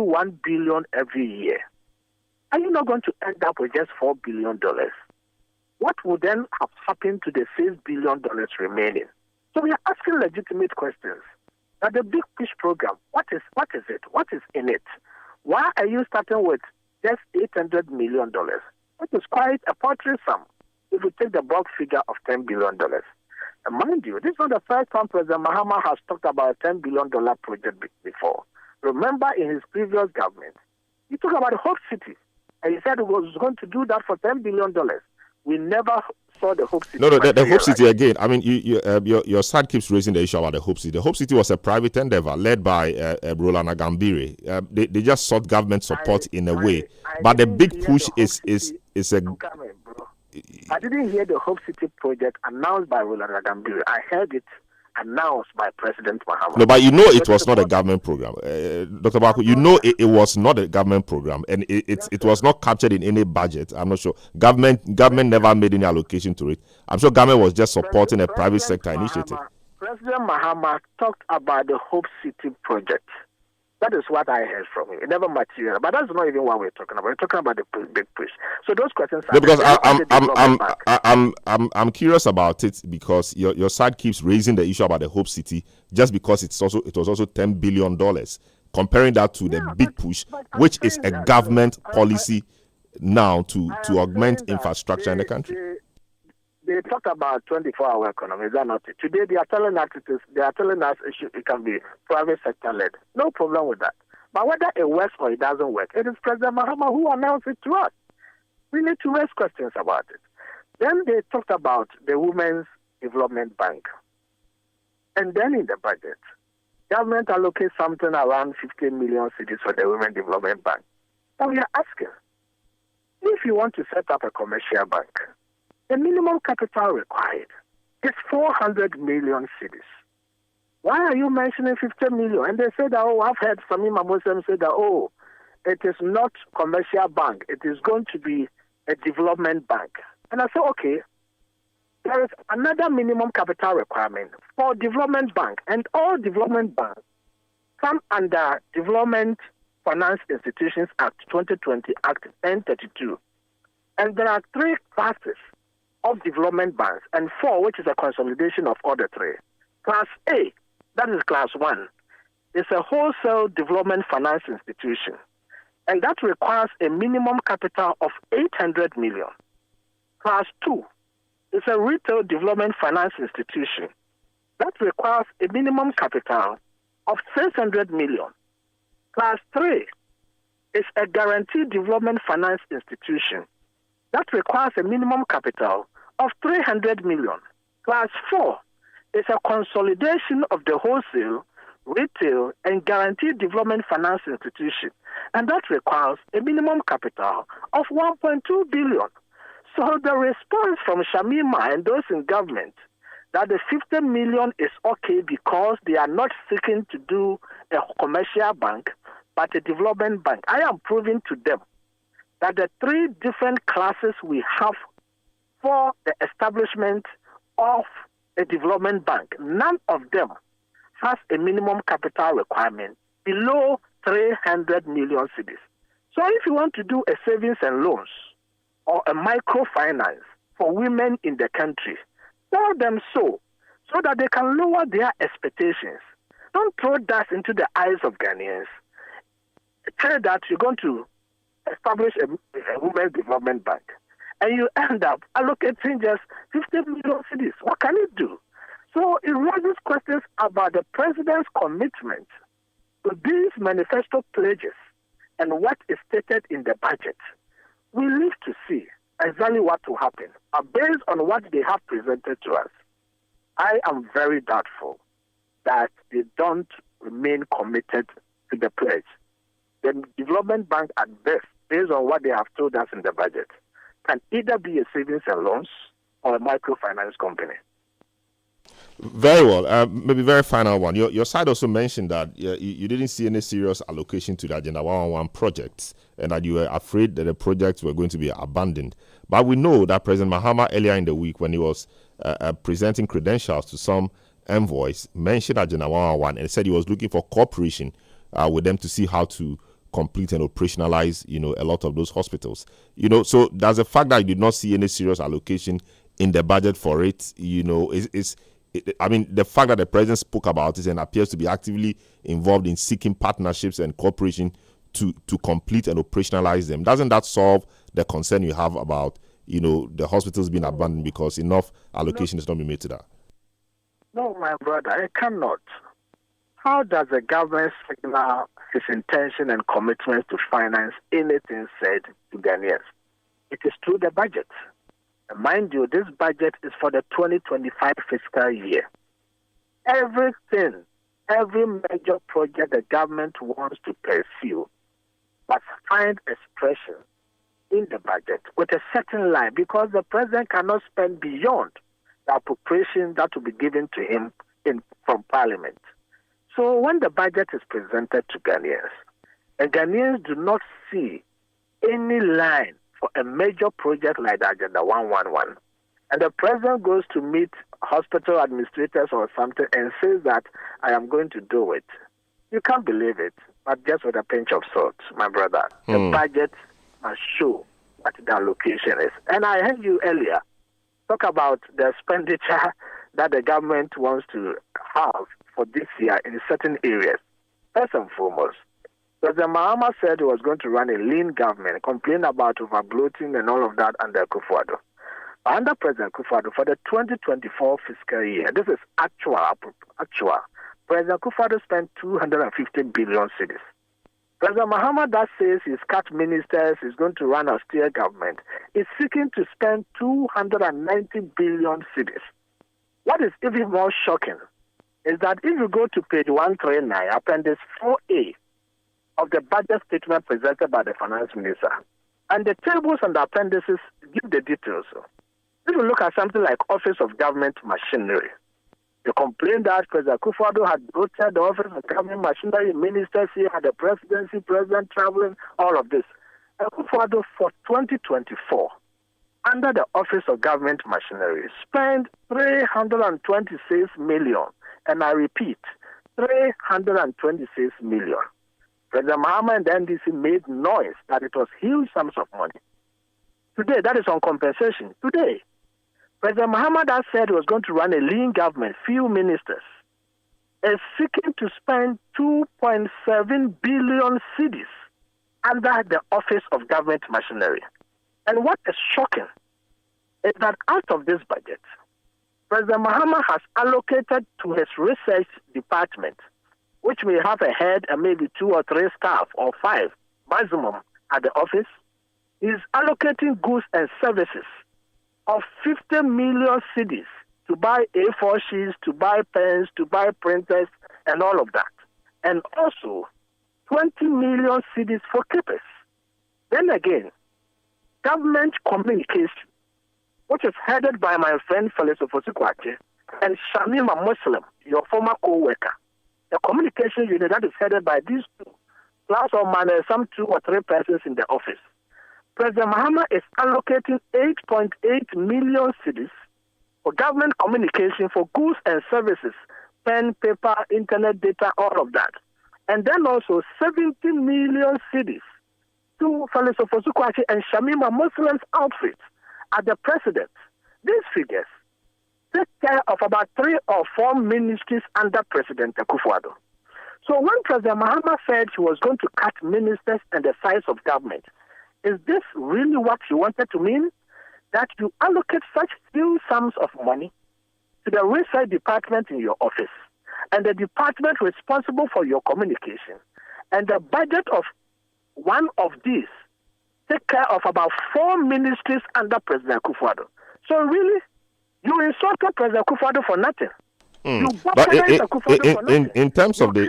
1 billion every year, are you not going to end up with just $4 billion? What would then have happened to the $6 billion remaining? So we are asking legitimate questions. Now the big push program, what is it? What is in it? Why are you starting with just $800 million? Which is quite a paltry sum if we take the bulk figure of $10 billion. And mind you, this is not the first time President Mahama has talked about a $10 billion project before. Remember, in his previous government, he talked about Hope City, and he said he was going to do that for $10 billion. We never saw the Hope City. No, the Hope City again. I mean, your side keeps raising the issue about the Hope City. The Hope City was a private endeavor led by Roland Agambire. They just sought government support in a way, but the big push is a. I didn't hear the Hope City project announced by Roland Agambire. I heard it announced by President Mahama. No, but you know it was not a government program, Dr. Baku. You know it was not a government program, and it was not captured in any budget. I'm not sure. Government never made any allocation to it. I'm sure government was just supporting a private sector initiative. President Mahama talked about the Hope City project. That is what I heard from him. It never materialized, but that's not even what we're talking about. We're talking about the big push. So those questions are. No, because I'm curious about it because your side keeps raising the issue about the Hope City just because it was also $10 billion. Comparing that to the big push, which is a government policy now to augment infrastructure in the country. They talk about 24-hour economy. Is that not it? Today they are telling us it can be private sector led. No problem with that. But whether it works or it doesn't work, it is President Mahama who announced it to us. We need to raise questions about it. Then they talked about the Women's Development Bank. And then in the budget, government allocates something around 15 million cedis for the Women's Development Bank. And we are asking, if you want to set up a commercial bank, the minimum capital required is 400 million cedis. Why are you mentioning 50 million? And they say that, I've heard Samima Muslim say that, it is not commercial bank. It is going to be a development bank. And I say, okay, there is another minimum capital requirement for development bank. And all development banks come under Development Finance Institutions Act 2020, Act 1032. And there are 3 classes of development banks and 4, which is a consolidation of all the 3. Class A, that is class 1, is a wholesale development finance institution, and that requires a minimum capital of 800 million. Class 2 is a retail development finance institution that requires a minimum capital of 600 million. Class 3 is a guaranteed development finance institution that requires a minimum capital of 300 million. Class 4 is a consolidation of the wholesale, retail, and guaranteed development finance institution, and that requires a minimum capital of 1.2 billion. So the response from Shamima and those in government that the 50 million is okay because they are not seeking to do a commercial bank, but a development bank. I am proving to them that the 3 different classes we have for the establishment of a development bank, none of them has a minimum capital requirement below 300 million cedis. So if you want to do a savings and loans or a microfinance for women in the country, tell them so that they can lower their expectations. Don't throw dust into the eyes of Ghanaians. Tell that you're going to establish a women's development bank, and you end up allocating just 50 million cedis. What can it do? So it raises questions about the president's commitment to these manifesto pledges and what is stated in the budget. We live to see exactly what will happen. Based on what they have presented to us, I am very doubtful that they don't remain committed to the pledge. The development bank, at best, based on what they have told us in the budget, can either be a savings and loans or a microfinance company. Very well. Maybe very final one. Your side also mentioned that you didn't see any serious allocation to the Agenda 111 projects and that you were afraid that the projects were going to be abandoned. But we know that President Mahama earlier in the week, when he was presenting credentials to some envoys, mentioned Agenda 111 and said he was looking for cooperation with them to see how to complete and operationalize, a lot of those hospitals. So there's the fact that you did not see any serious allocation in the budget for it. The fact that the president spoke about it and appears to be actively involved in seeking partnerships and cooperation to complete and operationalize them, doesn't that solve the concern you have about, the hospitals being abandoned because enough allocation is not being made to that? No, my brother, it cannot. How does the government signal his intention and commitment to finance anything said to Ghanaians? It is through the budget. And mind you, this budget is for the 2025 fiscal year. Everything, every major project the government wants to pursue must find expression in the budget with a certain line, because the president cannot spend beyond the appropriation that will be given to him from Parliament. So when the budget is presented to Ghanaians, and Ghanaians do not see any line for a major project like the Agenda 111, and the president goes to meet hospital administrators or something and says that I am going to do it, you can't believe it, but just with a pinch of salt, my brother. The budget must show what the allocation is. And I heard you earlier talk about the expenditure that the government wants to have for this year in certain areas. First and foremost, President Mahama said he was going to run a lean government, complain about overbloating and all of that under Kufuor. Under President Kufuor, for the 2024 fiscal year, this is actual. President Kufuor spent 250 billion cedis. President Mahama that says he's cut ministers, he's going to run a austere government, is seeking to spend 290 billion cedis. What is even more shocking is that if you go to page 139, appendix 4A of the budget statement presented by the finance minister, and the tables and the appendices give the details. If you look at something like Office of Government Machinery, you complain that President Kufuor had bloated the Office of Government Machinery, ministers here, had the presidency, president traveling, all of this. And Kufuor for 2024, under the Office of Government Machinery, spent 326 million. And I repeat, 326 million. President Mahama and the NDC made noise that it was huge sums of money. Today, that is on compensation. Today, President Mahama that said he was going to run a lean government, few ministers, is seeking to spend 2.7 billion cedis under the Office of Government Machinery. And what is shocking is that out of this budget, President Mahama has allocated to his research department, which may have a head and maybe 2 or 3 staff or 5 maximum at the office, is allocating goods and services of 50 million cedis to buy A4 sheets, to buy pens, to buy printers, and all of that. And also 20 million cedis for keepers. Then again, government communication, which is headed by my friend Felix Ofosu-Kwakye and Shamima Muslim, your former co-worker. The communication unit that is headed by these two, plus or minus some 2 or 3 persons in the office. President Mahama is allocating 8.8 million cedis for government communication for goods and services, pen, paper, internet data, all of that. And then also 70 million cedis to Felix Ofosu-Kwakye and Shamima Muslim's outfits at the president. These figures take care of about 3 or 4 ministries under President Kufuor. So when President Mahama said he was going to cut ministers and the size of government, is this really what he wanted to mean? That you allocate such huge sums of money to the research department in your office and the department responsible for your communication, and the budget of one of these take care of about 4 ministries under President Kufuor. So really, you insulted President Kufuor for nothing. You but Kufuor for nothing. In terms of the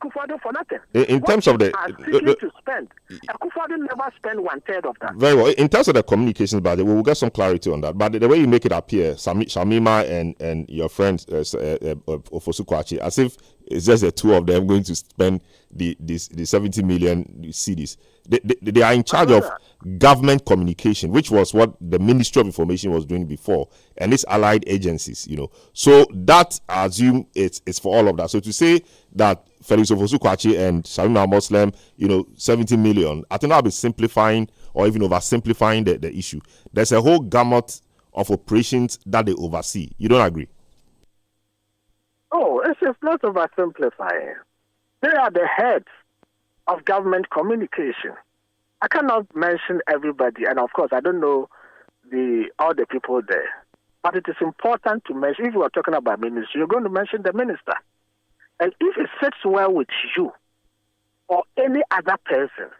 Kufuor for nothing. In terms of the to spend, Kufuor never spend 1/3 of that. Very well. In terms of the communications budget, we will get some clarity on that. But the way you make it appear, Shamima and your friend Ofosu-Kwakye, as if it's just the two of them going to spend the 70 million cedis. They are in charge of government communication, which was what the Ministry of Information was doing before, and its allied agencies, So that, I assume, it's for all of that. So to say that Felix Ofosu-Kwakye and Shamima Muslim, 70 million, I think I'll be simplifying or even oversimplifying the issue. There's a whole gamut of operations that they oversee. You don't agree? Oh, it's not oversimplifying. They are the heads of government communication. I cannot mention everybody, and of course, I don't know all the people there. But it is important to mention, if you are talking about ministry, you're going to mention the minister. And if it sits well with you or any other person,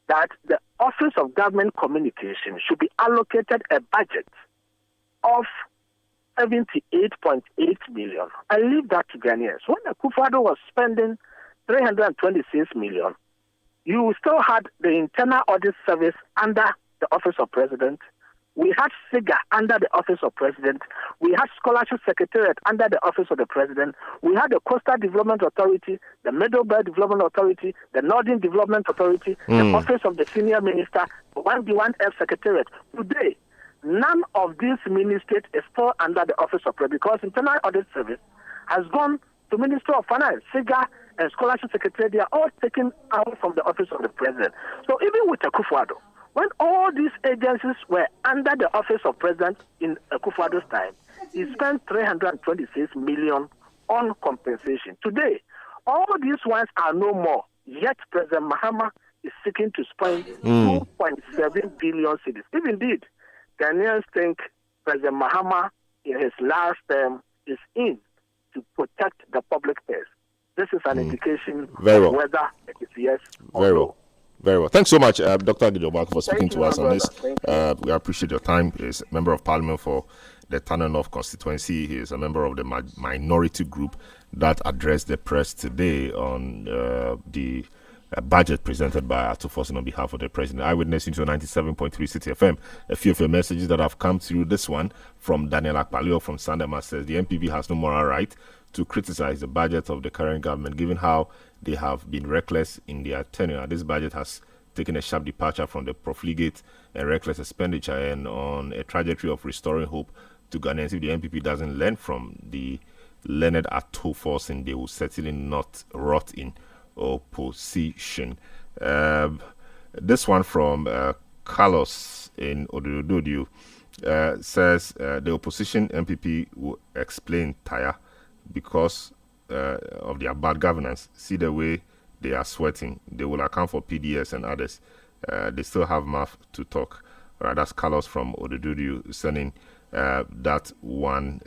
that the Office of Government Communication should be allocated a budget of 78.8 million. I leave that to Ghanaians. When Akufo-Addo was spending 326 million, you still had the Internal Audit Service under the Office of President. We had SIGA under the Office of President. We had Scholarship Secretariat under the Office of the President. We had the Coastal Development Authority, the Middle Belt Development Authority, the Northern Development Authority, the Office of the Senior Minister, the 1B1F Secretariat. Today, none of these ministries is still under the Office of President because Internal Audit Service has gone to Ministry of Finance. SIGA and Scholarship Secretariat, they are all taken out from the Office of the President. So even with Akufo-Addo, when all these agencies were under the Office of President in Akufo-Addo's time, he spent 326 million on compensation. Today, all these ones are no more. Yet President Mahama is seeking to spend 2.7 billion cedis. If indeed Ghanaians think President Mahama in his last term is in to protect the public purse, this is an indication of whether it is yes or no. Very well. Thanks so much, Dr. Gideon, for speaking to us on this. We appreciate your time. He's a member of Parliament for the Tana North constituency. He is a member of the minority group that addressed the press today on the budget presented by Ato Forson on behalf of the President. Eyewitness into 97.3 Citi FM. A few of your messages that have come through. This one from Daniel Akpalio from Sandema says the MPP has no moral right to criticize the budget of the current government, given how they have been reckless in their tenure. This budget has taken a sharp departure from the profligate and reckless expenditure and on a trajectory of restoring hope to Ghanaians. If the MPP doesn't learn from the learned Ato Forson, they will certainly not rot in opposition. This one from Carlos in Odododio says the opposition MPP will explain tire because of their bad governance. See the way they are sweating. They will account for PDS and others. They still have mouth to talk. All right, that's Carlos from Odododio sending that one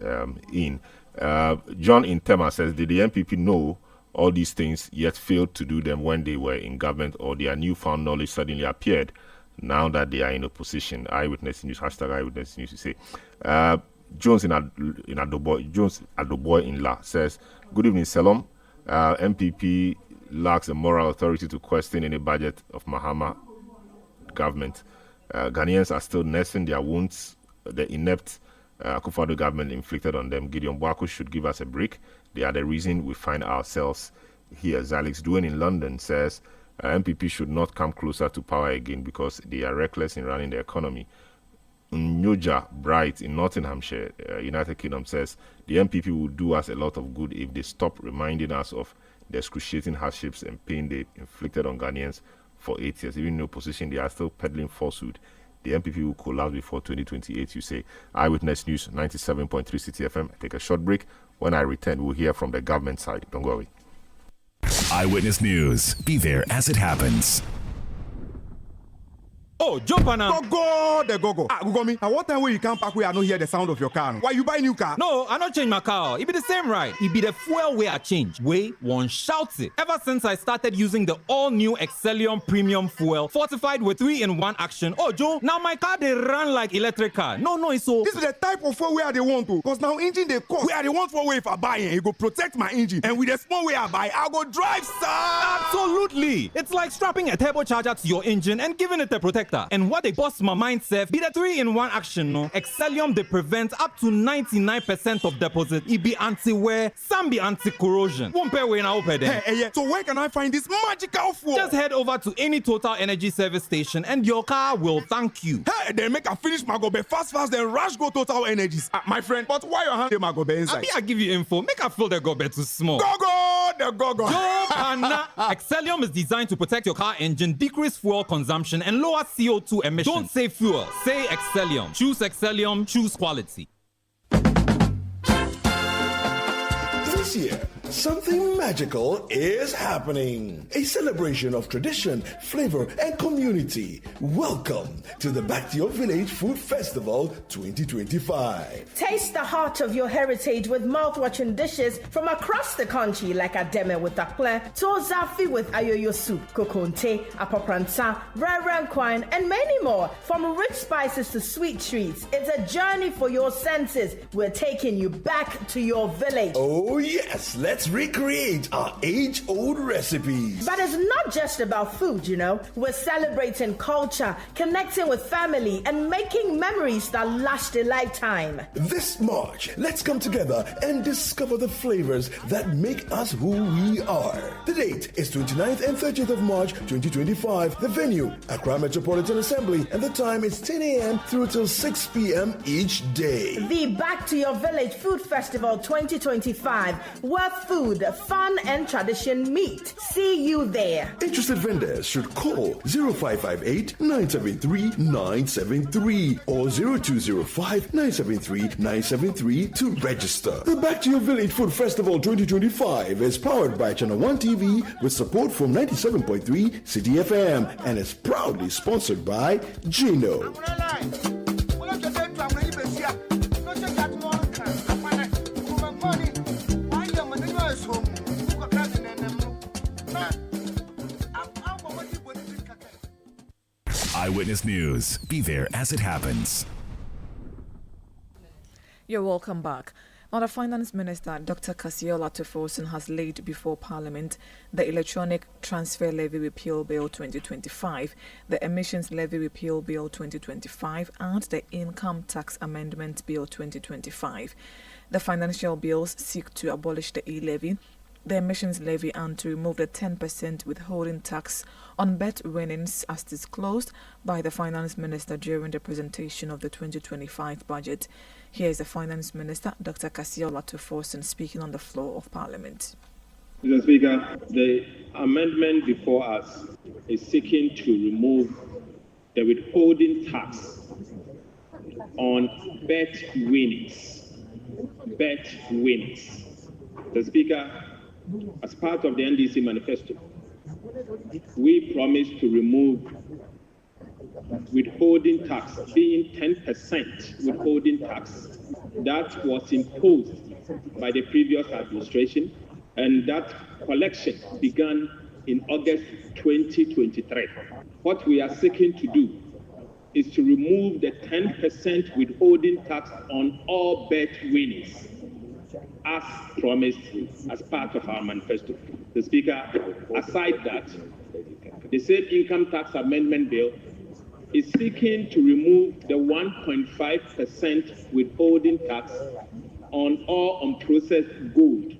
in. John in Tema says, did the MPP know all these things yet failed to do them when they were in government, or their newfound knowledge suddenly appeared now that they are in opposition? Eyewitness News, hashtag Eyewitness News, you say. Jones in Adoboy in La says, good evening, Salom. MPP lacks the moral authority to question any budget of Mahama government. Ghanaians are still nursing their wounds, the inept Akufo-Addo government inflicted on them. Gideon Boaku should give us a break. They are the reason we find ourselves here. Zalix Dwayne in London says, MPP should not come closer to power again because they are reckless in running the economy. Nyoja Bright in Nottinghamshire, United Kingdom says, the MPP will do us a lot of good if they stop reminding us of the excruciating hardships and pain they inflicted on Ghanaians for 8 years. Even in opposition, they are still peddling falsehood. The MPP will collapse before 2028, you say. Eyewitness News, 97.3 Citi FM. Take a short break. When I return, we'll hear from the government side. Don't go away. Eyewitness News. Be there as it happens. Oh, jump on now. Go. Google me. At what time when you come back where I don't hear the sound of your car? Why you buy new car? No, I not change my car. It be the same ride. It be the fuel way I change. Way one shouts it. Ever since I started using the all-new Excellium Premium Fuel, fortified with 3-in-1 action. Oh, Joe, now my car they run like electric car. No, it's so. This is the type of fuel where they want to. Because now engine they cost. Where they want for way if I buy it go protect my engine. And with the small way I buy, I go drive, sir. Absolutely. It's like strapping a turbocharger to your engine and giving it a protection protector. And what they boss my mind self be the 3-in-1 action, no? Excellium they prevent up to 99% of deposit. It be anti-wear, some be anti-corrosion. Won't pay when I open them. Hey, so where can I find this magical fuel? Just head over to any Total Energy service station and your car will thank you. Hey, then make a finish my gobe fast, then rush go Total Energies. My friend, but why your hand my gobe inside? I give you info. Make a feel the gobe too small. The go-go. Excellium is designed to protect your car engine, decrease fuel consumption, and lower CO2 emissions. Don't say fuel, say Excellium. Choose Excellium, choose quality. This year, something magical is happening. A celebration of tradition, flavor, and community. Welcome to the Back to Your Village Food Festival 2025. Taste the heart of your heritage with mouth-watering dishes from across the country like Ademe with Akple, Tozafi with Ayoyo soup, Kokonte, Apopranta, Rare Quine, and many more. From rich spices to sweet treats, it's a journey for your senses. We're taking you back to your village. Oh yes, let's recreate our age-old recipes. But it's not just about food, you know. We're celebrating culture, connecting with family, and making memories that last a lifetime. This March, let's come together and discover the flavors that make us who we are. The date is 29th and 30th of March 2025. The venue, Accra Metropolitan Assembly, and the time is 10 a.m. through till 6 p.m. each day. The Back to Your Village Food Festival 2025, where food, fun, and tradition meet. See you there. Interested vendors should call 0558 973 973 or 0205 973 973 to register. The Back to Your Village Food Festival 2025 is powered by Channel 1 TV with support from 97.3 Citi FM and is proudly sponsored by Gino. Eyewitness News. Be there as it happens. You're welcome back. Now, the Finance Minister, Dr. Kasiola Tufosun, has laid before Parliament the Electronic Transfer Levy Repeal Bill 2025, the Emissions Levy Repeal Bill 2025, and the Income Tax Amendment Bill 2025. The financial bills seek to abolish the e-levy, the emissions levy, and to remove the 10% withholding tax on bet winnings as disclosed by the Finance Minister during the presentation of the 2025 budget. Here is the Finance Minister, Dr. Kasiola Tufosun, speaking on the floor of Parliament. Mr. Speaker, the amendment before us is seeking to remove the withholding tax on bet winnings. Bet winnings. The Speaker, as part of the NDC manifesto, we promised to remove withholding tax, being 10% withholding tax that was imposed by the previous administration, and that collection began in August 2023. What we are seeking to do is to remove the 10% withholding tax on all bet winnings, as promised as part of our manifesto. The Speaker, aside that, the said income tax amendment bill is seeking to remove the 1.5% withholding tax on all unprocessed gold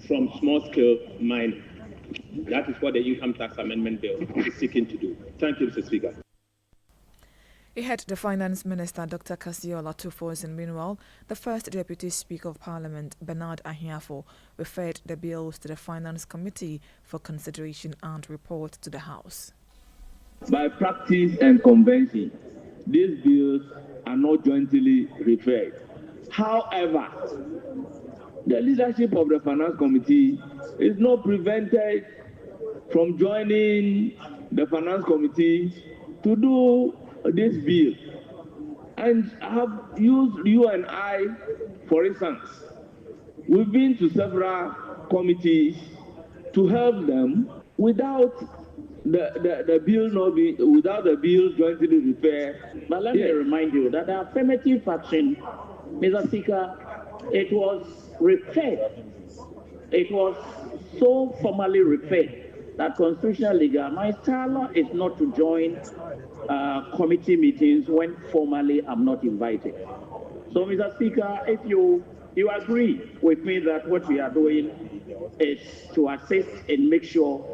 from small-scale mining. That is what the income tax amendment bill is seeking to do. Thank you, Mr. Speaker. He had the Finance Minister, Dr. Kasiola Tufosun. Meanwhile, the First Deputy Speaker of Parliament, Bernard Ahiafo, referred the bills to the Finance Committee for consideration and report to the House. By practice and convention, these bills are not jointly referred. However, the leadership of the Finance Committee is not prevented from joining the Finance Committee to do this bill. And I have used you and I, for instance. We've been to several committees to help them without the bill not be, without the bill jointly referred. But let me remind you that the affirmative faction, Mr. Speaker, it was referred. It was so formally referred that constitutional legal, my style is not to join committee meetings when formally I'm not invited. So, Mr. Speaker, if you agree with me that what we are doing is to assist and make sure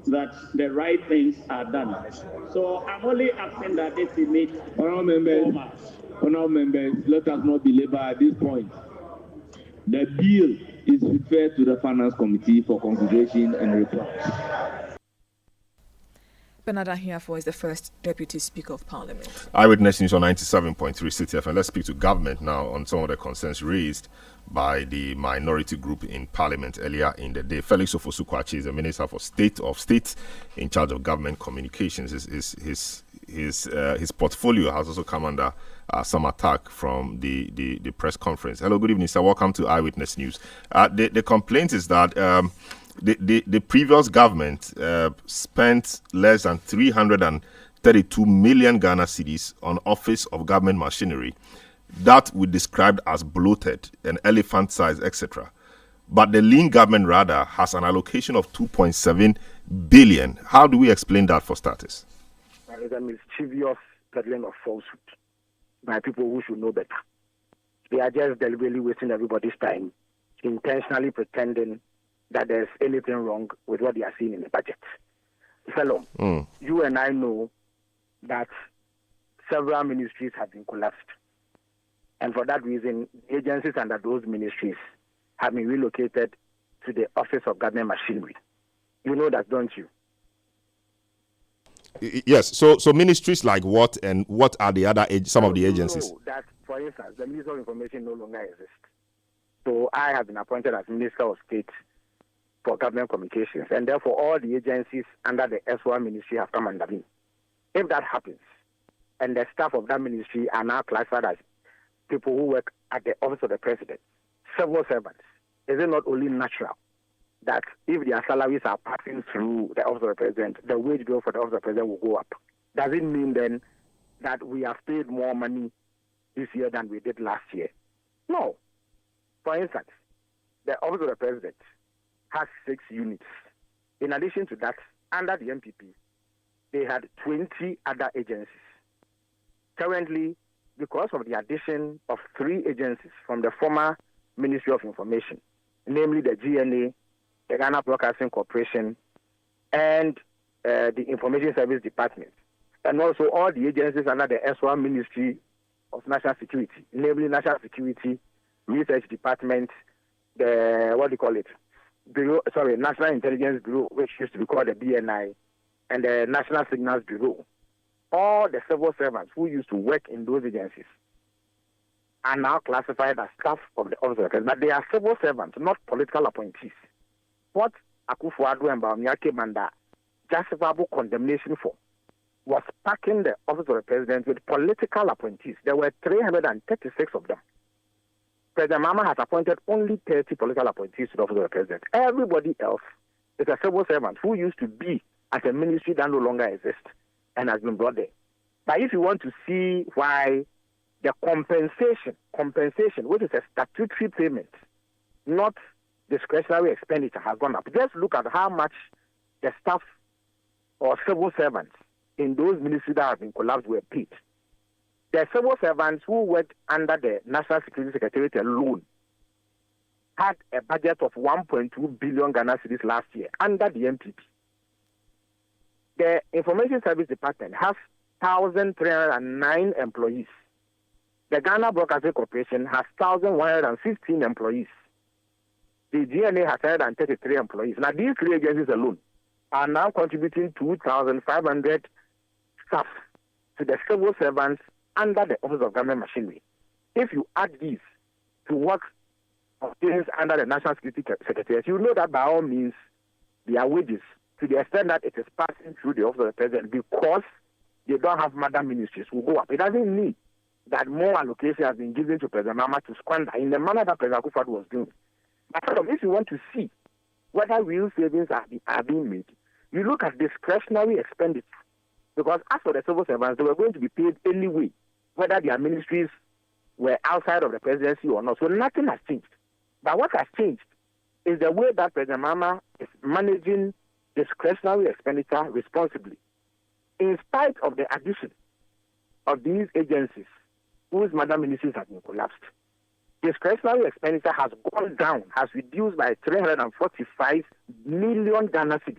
that the right things are done. So I'm only asking that if we meet Honourable members, let us not belabor at this point. The bill is referred to the Finance Committee for consideration and report. Bernard Ahiafo is the first Deputy Speaker of Parliament. Eyewitness News on 97.3 Citi FM. Let's speak to government now on some of the concerns raised by the minority group in Parliament earlier in the day. Felix Ofosu-Kwakye is the Minister for State in charge of government communications. His portfolio has also come under some attack from the press conference. Hello, good evening, sir. Welcome to Eyewitness News. The complaint is that the previous government spent less than 332 million Ghana cedis on Office of Government Machinery. That we described as bloated and elephant size, etc. But the lean government rather has an allocation of 2.7 billion. How do we explain that for starters? That is a mischievous peddling of falsehood by people who should know better. They are just deliberately wasting everybody's time, intentionally pretending that there's anything wrong with what they are seeing in the budget. Fellow, you and I know that several ministries have been collapsed. And for that reason, agencies under those ministries have been relocated to the Office of Government Machinery. You know that, don't you? Yes. So ministries like what, and what are the other some of the agencies? Know that, for instance, the Ministry of Information no longer exists. So I have been appointed as Minister of State for Government Communications, and therefore all the agencies under the S1 ministry have come under me. If that happens, and the staff of that ministry are now classified as people who work at the Office of the President, civil servants, is it not only natural that if their salaries are passing through the Office of the President, the wage bill for the Office of the President will go up? Does it mean then that we have paid more money this year than we did last year? No. For instance, the Office of the President has 6 units. In addition to that, under the MPP, they had 20 other agencies. Currently, because of the addition of 3 agencies from the former Ministry of Information, namely the GNA, the Ghana Broadcasting Corporation, and the Information Service Department, and also all the agencies under the S1 Ministry of National Security, namely National Security Research Department, the National Intelligence Bureau, which used to be called the BNI, and the National Signals Bureau. All the civil servants who used to work in those agencies are now classified as staff of the Office of the President. But they are civil servants, not political appointees. What Akufo-Addo and Bawumia came under justifiable condemnation for was packing the Office of the President with political appointees. There were 336 of them. President Mama has appointed only 30 political appointees to the Office of the President. Everybody else is a civil servant who used to be at a ministry that no longer exists and has been brought there. But if you want to see why the compensation, which is a statutory payment, not discretionary expenditure, has gone up, just look at how much the staff or civil servants in those ministries that have been collapsed were paid. The civil servants who worked under the National Security Secretariat alone had a budget of 1.2 billion Ghana cedis last year under the MPP. The Information Service Department has 1,309 employees. The Ghana Broadcasting Corporation has 1,115 employees. The GNA has 133 employees. Now, these 3 agencies alone are now contributing 2,500 staff to the civil servants under the Office of Government Machinery. If you add these to what obtains under the National Security Secretariat, you know that by all means, their wages, to the extent that it is passing through the Office of the President because they don't have mother ministries, will go up. It doesn't mean that more allocation has been given to President Mama to squander in the manner that President Akufo-Addo was doing. But if you want to see whether real savings are being made, you look at discretionary expenditure. Because as for the civil servants, they were going to be paid anyway, whether their ministries were outside of the presidency or not. So nothing has changed. But what has changed is the way that President Mama is managing discretionary expenditure responsibly. In spite of the addition of these agencies whose mother ministries have been collapsed, discretionary expenditure has gone down, has reduced by 345 million Ghana cedis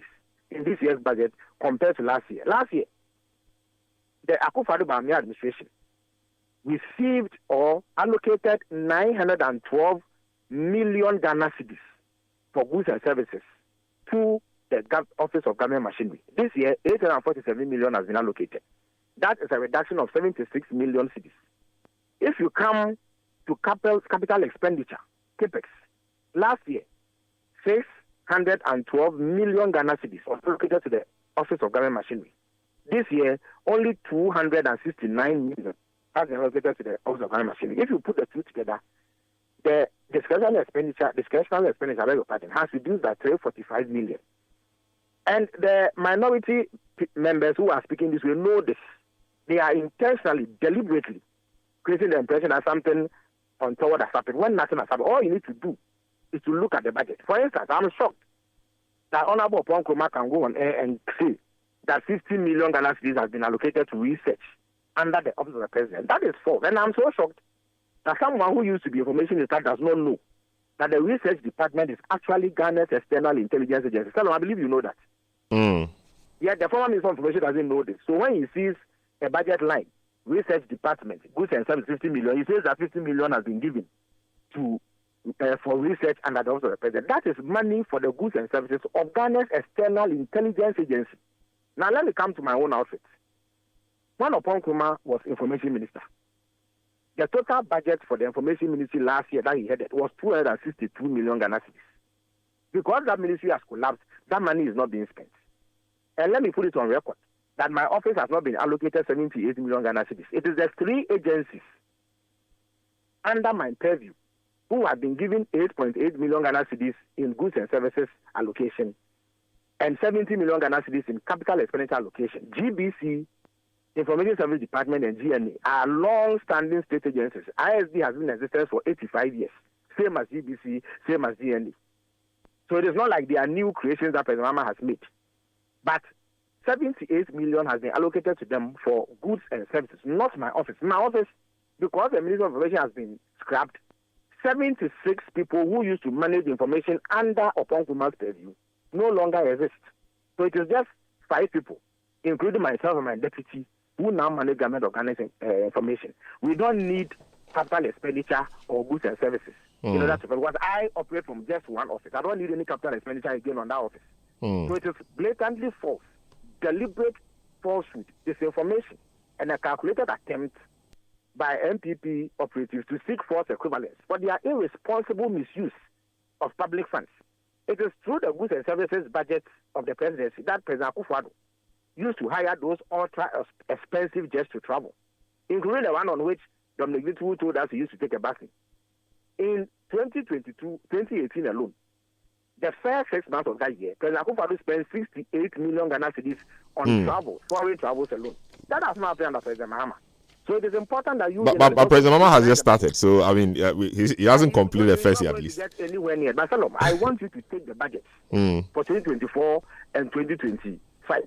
in this year's budget compared to last year. Last year, the Akufo-Addo administration received or allocated 912 million Ghana cedis for goods and services to the Office of Government Machinery. This year, 847 million has been allocated. That is a reduction of 76 million cedis. If you come to capital expenditure, CAPEX, last year, 612 million Ghana cedis was allocated to the Office of Government Machinery. This year, only 269 million has been allocated to the Office of Government Machinery. If you put the two together, the discretionary expenditure, beg your pardon, has reduced by 345 million. And the minority members who are speaking this will know this. They are intentionally, deliberately creating the impression that something untoward has happened when nothing has happened. All you need to do is to look at the budget. For instance, I'm shocked that Honorable Nkrumah can go on air and say that 50 million Ghana cedis has been allocated to research under the Office of the President. That is false. And I'm so shocked that someone who used to be information minister does not know that the research department is actually Ghana's external intelligence agency. Salom, I believe you know that. Yet the former Minister of Information doesn't know this. So when he sees a budget line, research department, goods and services, 50 million, he says that 50 million has been given to for research under the Office of the President. That is money for the goods and services of Ghana's external intelligence agency. Now let me come to my own outfit. When Nkrumah was information minister, the total budget for the information ministry last year that he headed was 262 million Ghana cedis. Because that ministry has collapsed, that money is not being spent. And let me put it on record that my office has not been allocated 78 million Ghana cedis. It is the three agencies under my purview who have been given 8.8 million Ghana cedis in goods and services allocation and 70 million Ghana cedis in capital expenditure allocation. GBC, Information Service Department, and GNA are long-standing state agencies. ISD has been in existence for 85 years, same as GBC, same as GNA. So it is not like they are new creations that President Mahama has made. But 78 million has been allocated to them for goods and services, not my office. My office, because the Ministry of Information has been scrapped, 76 people who used to manage information under Nkrumah's purview no longer exist. So it is just 5 people, including myself and my deputy, who now manage government organizing information. We don't need capital expenditure or goods and services. You know, that's because I operate from just one office. I don't need any capital expenditure again on that office. So it is blatantly false, deliberate falsehood, disinformation, and a calculated attempt by MPP operatives to seek false equivalence for their irresponsible misuse of public funds. It is through the goods and services budget of the presidency that President Akufo-Addo used to hire those ultra-expensive jets to travel, including the one on which Dominic Vitu told us he used to take a bathing. In 2018 alone, the first 6 months of that year, President Akufo-Addo spent 68 million Ghana cedis on travel, foreign travels alone. That has not happened under President Mahama. So it is important that you... But President Mahama has just started, so I mean, he hasn't completed the first year at least. Anywhere near. But Salom, I want you to take the budget for 2024 and 2025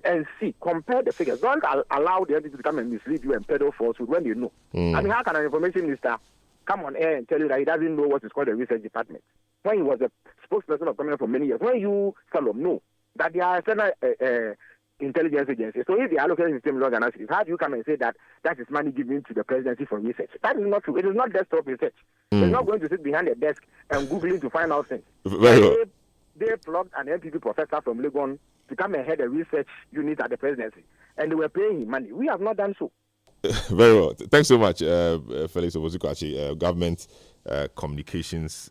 and see, compare the figures. Don't allow the entity to come and mislead you and peddle falsehood when you know. I mean, how can an information minister come on air and tell you that he doesn't know what is called the research department when he was a spokesperson of government for many years? When you, Salom, know that they are external intelligence agencies. So if they allocate the same laws and analysis, how do you come and say that that is money given to the presidency for research? That is not true. It is not desktop research. It's not going to sit behind a desk and Googling to find out things. They plugged an MPP professor from Legon to come and head a research unit at the presidency, and they were paying him money. We have not done so. Very well. Thanks so much, Felix Owozi-Kwakye, Government Communications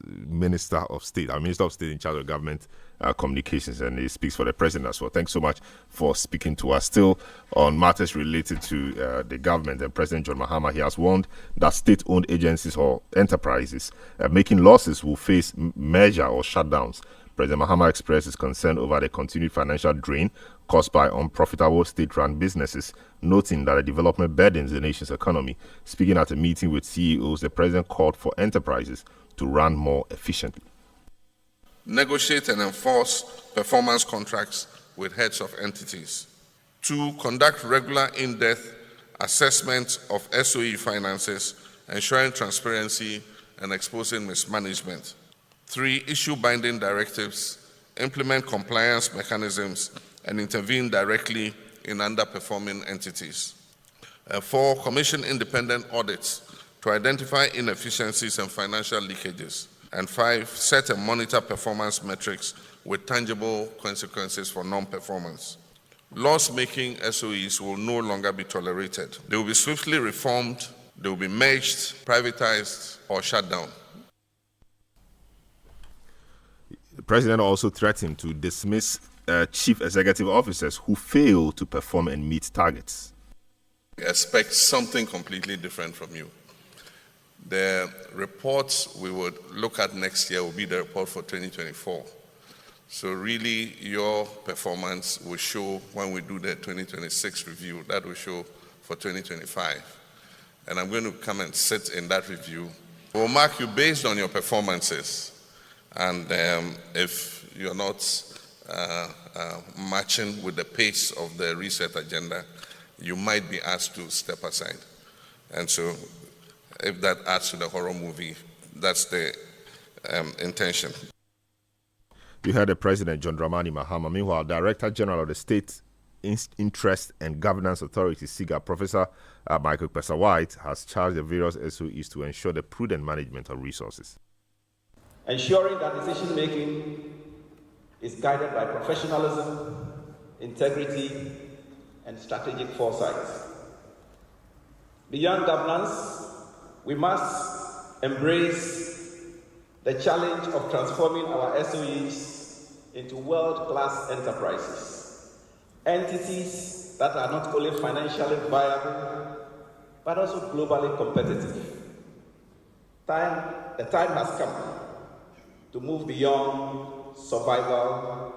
Minister of State, our Minister of State in charge of Government Communications, and he speaks for the President as well. Thanks so much for speaking to us. Still on matters related to the government and President John Mahama, he has warned that state-owned agencies or enterprises making losses will face merger or shutdowns. President Mahama expressed his concern over the continued financial drain caused by unprofitable state-run businesses, noting that the development burdens the nation's economy. Speaking at a meeting with CEOs, the President called for enterprises to run more efficiently. negotiate and enforce performance contracts with heads of entities. 2, conduct regular in-depth assessments of SOE finances, ensuring transparency and exposing mismanagement. 3, issue binding directives, implement compliance mechanisms, and intervene directly in underperforming entities. 4, commission independent audits to identify inefficiencies and financial leakages. And 5, set and monitor performance metrics with tangible consequences for non-performance. Loss-making SOEs will no longer be tolerated. They will be swiftly reformed, they will be merged, privatized, or shut down. The president also threatened to dismiss chief executive officers who fail to perform and meet targets. We expect something completely different from you. The reports we would look at next year will be the report for 2024. So really, your performance will show when we do the 2026 review. That will show for 2025. And I'm going to come and sit in that review. We'll mark you based on your performances. And if you're not matching with the pace of the reset agenda, you might be asked to step aside. And so if that adds to the horror movie, that's the intention. You heard the President, John Dramani Mahama. Meanwhile, Director General of the State Interest and Governance Authority, SIGA, Professor Michael Pesa-White, has charged the various SOEs to ensure the prudent management of resources. Ensuring that decision-making is guided by professionalism, integrity, and strategic foresight. Beyond governance, we must embrace the challenge of transforming our SOEs into world-class enterprises, entities that are not only financially viable, but also globally competitive. The time has come to move beyond survival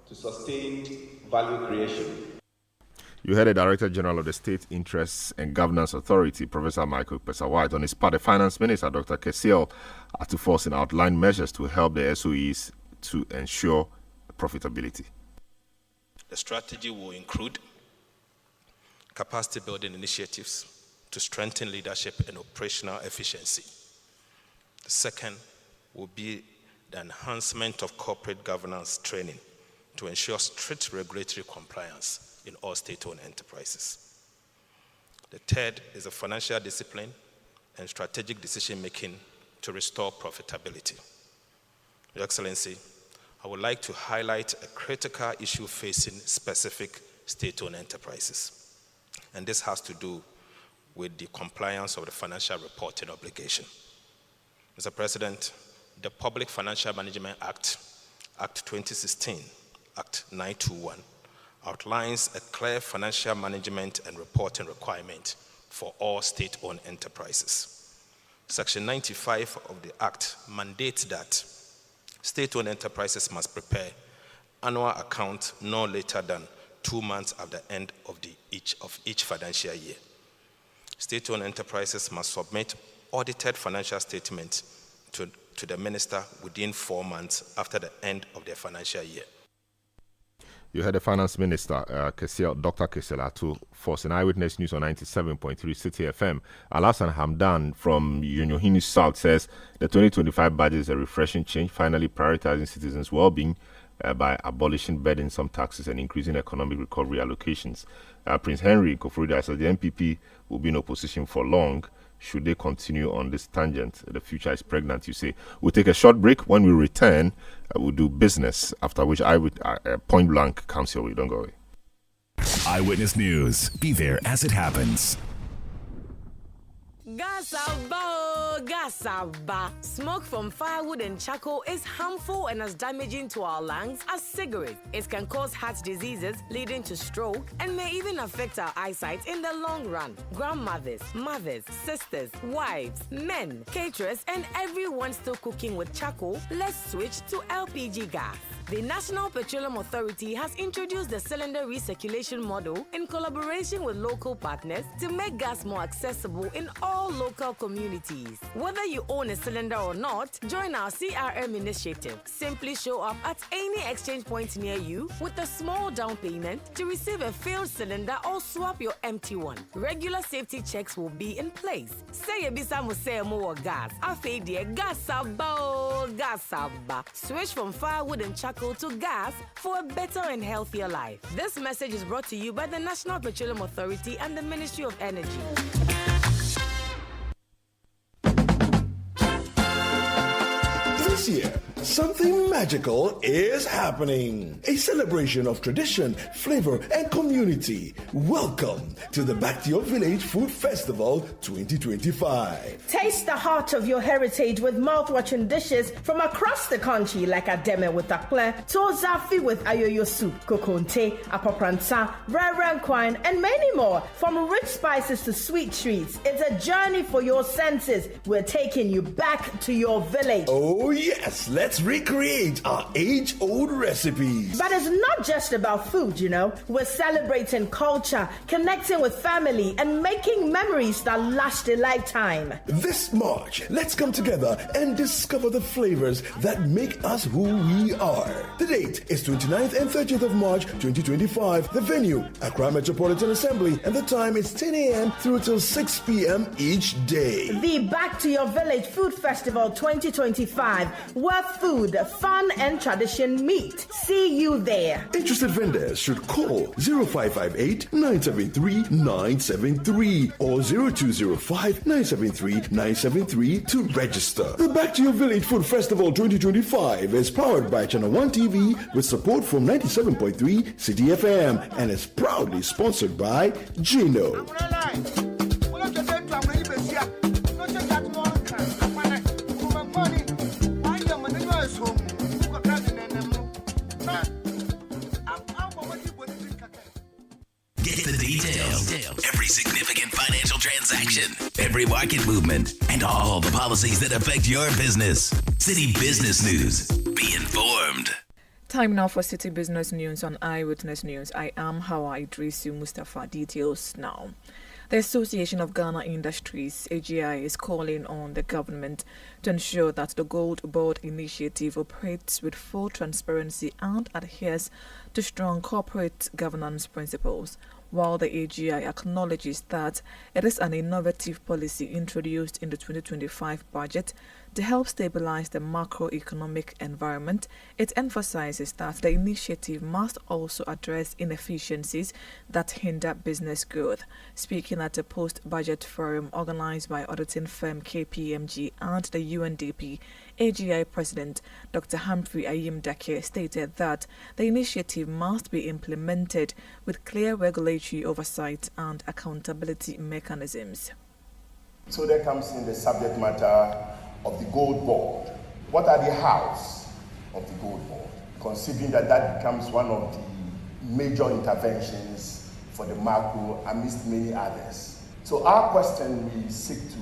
to sustained value creation. You heard the Director General of the State Interests and Governance Authority, Professor Michael Pesa-White. On his part, the Finance Minister, Dr. Kesiel Atuforsin, outlined measures to help the SOEs to ensure profitability. The strategy will include capacity building initiatives to strengthen leadership and operational efficiency. The second will be the enhancement of corporate governance training to ensure strict regulatory compliance in all state-owned enterprises. The third is a financial discipline and strategic decision-making to restore profitability. Your Excellency, I would like to highlight a critical issue facing specific state-owned enterprises. And this has to do with the compliance of the financial reporting obligation. Mr. President, the Public Financial Management Act, Act 2016, Act 921, outlines a clear financial management and reporting requirement for all state-owned enterprises. Section 95 of the Act mandates that state-owned enterprises must prepare annual accounts no later than 2 months after the end of each financial year. State-owned enterprises must submit audited financial statements to the minister within 4 months after the end of their financial year. You heard the Finance Minister, Dr. Kesiel Atuforsin. Eyewitness News on 97.3 Citi FM. Alassane Hamdan from Yonyohini South says the 2025 budget is a refreshing change, finally prioritizing citizens' well-being by abolishing burdensome taxes and increasing economic recovery allocations. Prince Henry Kofurida says the NPP will be in opposition for long. Should they continue on this tangent? The future is pregnant, you say. We'll take a short break. When we return, we'll do business, after which Point Blank comes your way. Don't go away. Eyewitness News. Be there as it happens. Gasaba. Smoke from firewood and charcoal is harmful and as damaging to our lungs as cigarettes. It can cause heart diseases leading to stroke and may even affect our eyesight in the long run. Grandmothers, mothers, sisters, wives, men, caterers, and everyone still cooking with charcoal, let's switch to LPG gas. The National Petroleum Authority has introduced the cylinder recirculation model in collaboration with local partners to make gas more accessible in all local communities. Whether you own a cylinder or not, join our CRM initiative. Simply show up at any exchange point near you with a small down payment to receive a filled cylinder or swap your empty one. Regular safety checks will be in place. Say ebisa mo say more gas. Afe die gas saba. Switch from firewood and charcoal to gas for a better and healthier life. This message is brought to you by the National Petroleum Authority and the Ministry of Energy. This year, something magical is happening. A celebration of tradition, flavor, and community. Welcome to the Back to Your Village Food Festival 2025. Taste the heart of your heritage with mouth-watering dishes from across the country like Ademe with akple, Tozafi with ayoyo soup, kokonte, apopransa, kwine, and many more. From rich spices to sweet treats, it's a journey for your senses. We're taking you back to your village. Oh yes, let's recreate our age-old recipes. But it's not just about food, you know. We're celebrating culture, connecting with family, and making memories that last a lifetime. This March, let's come together and discover the flavors that make us who we are. The date is 29th and 30th of March 2025. The venue, Accra Metropolitan Assembly, and the time is 10 a.m. through till 6 p.m. each day. The Back to Your Village Food Festival 2025, where food, fun, and tradition meet. See you there. Interested vendors should call 0558 973 973 or 0205 973 973 to register. The Back to Your Village Food Festival 2025 is powered by Channel 1 TV with support from 97.3 Citi FM and is proudly sponsored by Gino. Get the details. Every significant financial transaction, every market movement, and all the policies that affect your business. Citi Business News. Be informed. Time now for Citi Business News on Eyewitness News. I am Hawa Idrisu Mustafa. Details now. The Association of Ghana Industries, AGI, is calling on the government to ensure that the Gold Board initiative operates with full transparency and adheres to strong corporate governance principles. While the AGI acknowledges that it is an innovative policy introduced in the 2025 budget to help stabilize the macroeconomic environment, it emphasizes that the initiative must also address inefficiencies that hinder business growth. Speaking at a post-budget forum organized by auditing firm KPMG and the UNDP, AGI President Dr. Humphrey Ayim-Dake stated that the initiative must be implemented with clear regulatory oversight and accountability mechanisms. So there comes in the subject matter of the Gold Board. What are the hows of the Gold Board? Considering that becomes one of the major interventions for the macro amidst many others. So our question, we seek to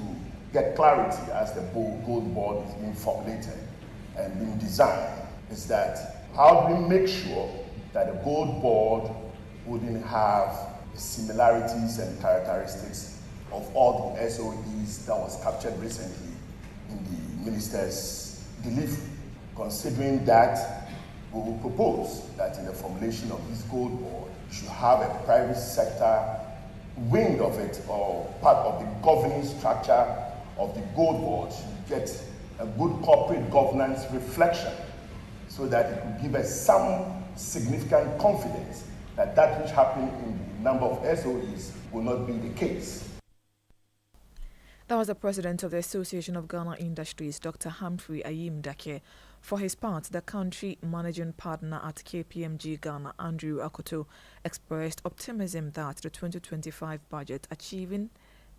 get clarity as the Gold Board is being formulated and being designed, is that how do we make sure that the Gold Board wouldn't have the similarities and characteristics of all the SOEs that was captured recently in the minister's delivery, considering that we will propose that in the formulation of this Gold Board, you should have a private sector wing of it or part of the governing structure of the Gold Board should get a good corporate governance reflection so that it will give us some significant confidence that that which happened in the number of SOEs will not be the case. That was the president of the Association of Ghana Industries, Dr. Humphrey Ayim-Dake. For his part, the country managing partner at KPMG Ghana, Andrew Akoto, expressed optimism that the 2025 budget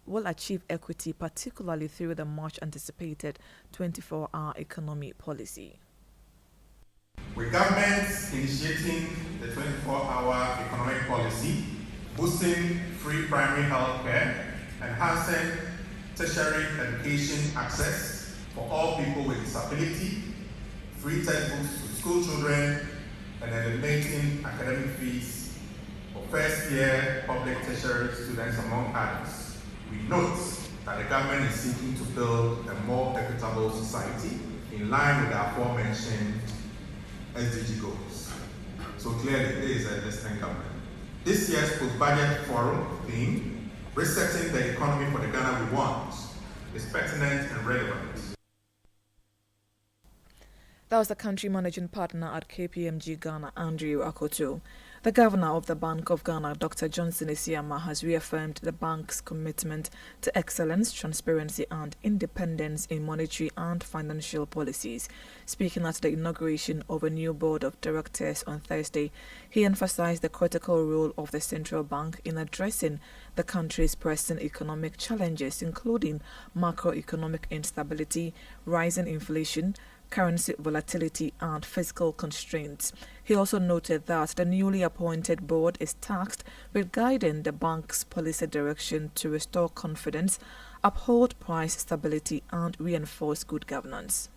will achieve equity, particularly through the much anticipated 24-hour economy policy. With governments initiating the 24-hour economic policy, boosting free primary health care, enhancing tertiary education access for all people with disability, free textbooks to school children, and eliminating academic fees for first-year public tertiary students, among others. We note that the government is seeking to build a more equitable society in line with the aforementioned SDG goals. So clearly, there is a distinct government. This year's post-budget forum theme, Resetting the Economy for the Ghana We Want, is pertinent and relevant. That was the country managing partner at KPMG Ghana, Andrew Akoto. The governor of the Bank of Ghana, Dr. Johnson Isiama, has reaffirmed the bank's commitment to excellence, transparency and independence in monetary and financial policies. Speaking at the inauguration of a new board of directors on Thursday, he emphasized the critical role of the central bank in addressing the country's pressing economic challenges, including macroeconomic instability, rising inflation, currency volatility and fiscal constraints. He also noted that the newly appointed board is tasked with guiding the bank's policy direction to restore confidence, uphold price stability and reinforce good governance.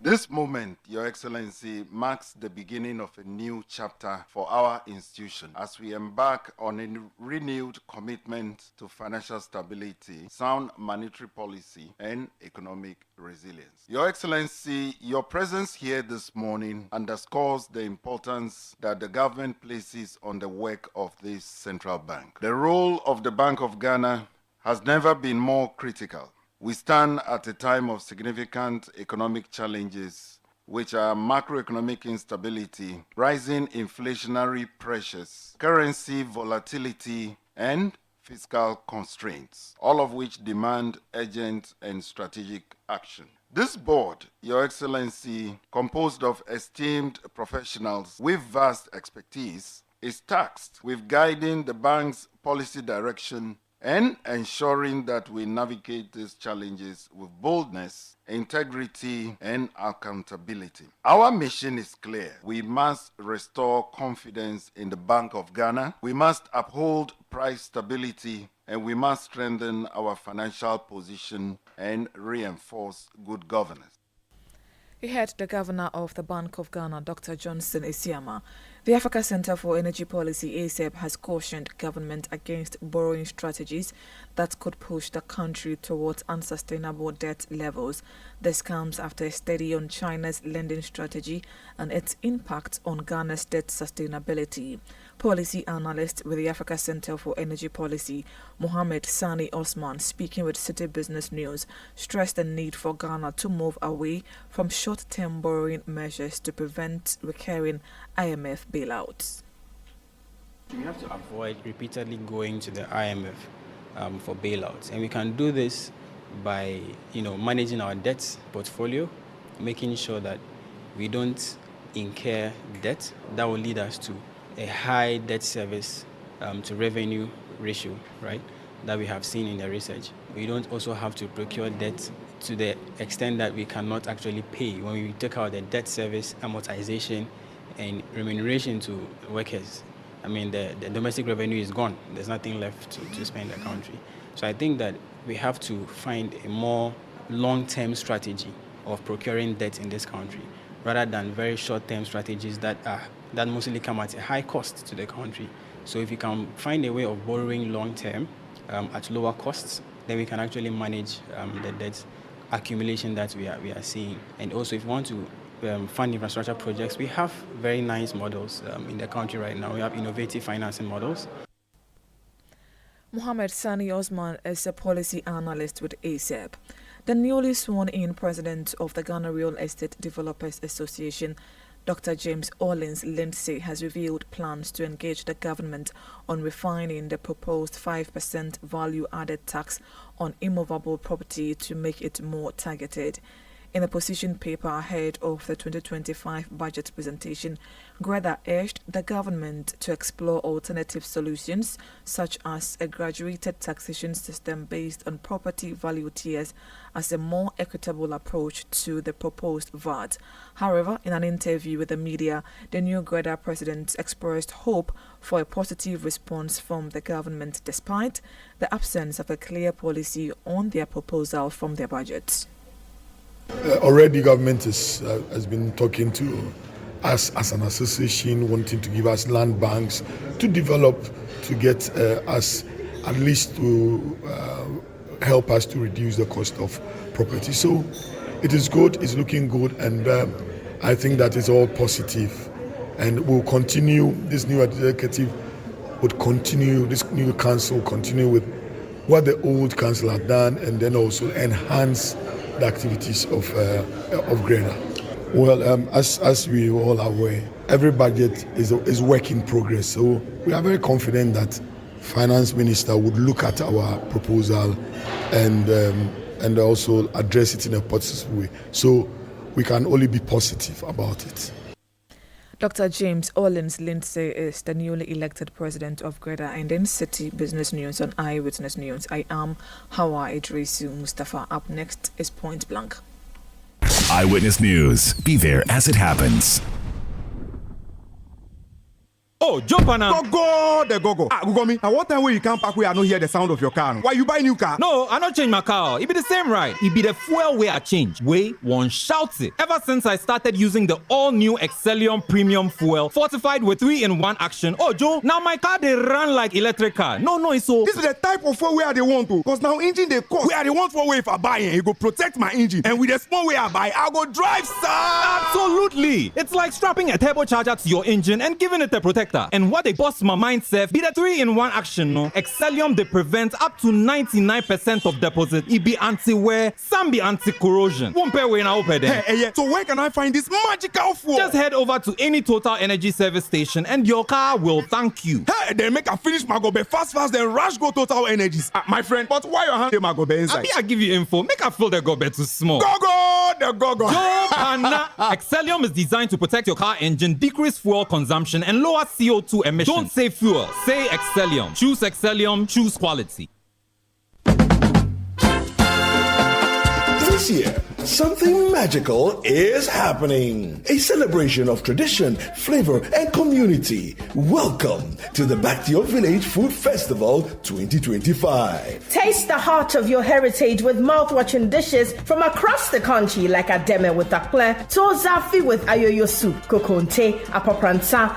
This moment, Your Excellency, marks the beginning of a new chapter for our institution as we embark on a renewed commitment to financial stability, sound monetary policy, and economic resilience. Your Excellency, your presence here this morning underscores the importance that the government places on the work of this central bank. The role of the Bank of Ghana has never been more critical. We stand at a time of significant economic challenges, which are macroeconomic instability, rising inflationary pressures, currency volatility, and fiscal constraints, all of which demand urgent and strategic action. This board, Your Excellency, composed of esteemed professionals with vast expertise, is tasked with guiding the bank's policy direction and ensuring that we navigate these challenges with boldness, integrity, and accountability. Our mission is clear. We must restore confidence in the Bank of Ghana. We must uphold price stability, and we must strengthen our financial position and reinforce good governance. He heard the governor of the Bank of Ghana, Dr. Johnson Isiama. The Africa Center for Energy Policy, ACEP, has cautioned government against borrowing strategies that could push the country towards unsustainable debt levels. This comes after a study on China's lending strategy and its impact on Ghana's debt sustainability. Policy analyst with the Africa Center for Energy Policy, Mohammed Sani Osman, speaking with Citi Business News, stressed the need for Ghana to move away from short-term borrowing measures to prevent recurring IMF bailouts. We have to avoid repeatedly going to the IMF for bailouts, and we can do this by managing our debt portfolio, making sure that we don't incur debt that will lead us to a high debt service to revenue ratio, right, that we have seen in the research. We don't also have to procure debt to the extent that we cannot actually pay. When we take out the debt service, amortization, and remuneration to workers, the domestic revenue is gone. There's nothing left to spend in the country. So I think that we have to find a more long-term strategy of procuring debt in this country, rather than very short-term strategies that mostly come at a high cost to the country. So if we can find a way of borrowing long-term at lower costs, then we can actually manage the debt accumulation that we are seeing. And also, if we want to fund infrastructure projects, we have very nice models in the country right now. We have innovative financing models. Mohammed Sani Osman is a policy analyst with ACEP. The newly sworn-in president of the Ghana Real Estate Developers Association, Dr. James Orleans Lindsay, has revealed plans to engage the government on refining the proposed 5% value-added tax on immovable property to make it more targeted. In a position paper ahead of the 2025 budget presentation, Greta urged the government to explore alternative solutions such as a graduated taxation system based on property value tiers as a more equitable approach to the proposed VAT. However, in an interview with the media, the new Greta president expressed hope for a positive response from the government despite the absence of a clear policy on their proposal from their budget. Already government has been talking to us as an association wanting to give us land banks to develop, to get us at least to help us to reduce the cost of property. So it is good, it's looking good, and I think that is all positive. And we'll continue, this new executive would continue, this new council will continue with what the old council had done, and then also enhance the activities of Grena. Well, as we all are aware, every budget is work in progress. So we are very confident that Finance Minister would look at our proposal and also address it in a positive way. So we can only be positive about it. Dr. James Orleans Lindsay is the newly elected president of Greater and in Citi Business News on Eyewitness News. I am Hawa Idrisu Mustafa. Up next is Point Blank. Eyewitness News. Be there as it happens. Oh, jump on now. Go. Gugomi. At what time when you come back, we are not hear the sound of your car? Why you buy new car? No, I not change my car. It be the same, right? It be the fuel way I change. Way one shouts it. Ever since I started using the all-new Excellium Premium Fuel, fortified with 3-in-1 action. Oh, Joe, now my car they run like electric car. No, it's so. This is the type of fuel where they want to. Because now engine they cost. Where they want for way if I buy it, it go protect my engine. And with the small way I buy, I go drive, sir. Absolutely. It's like strapping a turbocharger to your engine and giving it a protector. And what they bust my mind, Seth, be the 3-in-1 action, no? Excellium, they prevent up to 99% of deposit. It be anti-wear, some be anti-corrosion. Won't pay when I open them. Hey, so where can I find this magical fuel? Just head over to any Total Energy service station and your car will thank you. Hey, they make a finish my gobe fast, then rush go Total Energies. My friend, but why your hand my gobe inside? I give you info. Make a fill the gobe too small. Go. Excellium is designed to protect your car engine, decrease fuel consumption, and lower CO2 emissions. Don't say fuel, say Excellium. Choose Excellium, choose quality. This year, something magical is happening. A celebration of tradition, flavor, and community. Welcome to the Back to Your Village Food Festival 2025. Taste the heart of your heritage with mouth-watering dishes from across the country like Ademe with akple, Tozafi with ayoyo soup, kokonte, apopransa,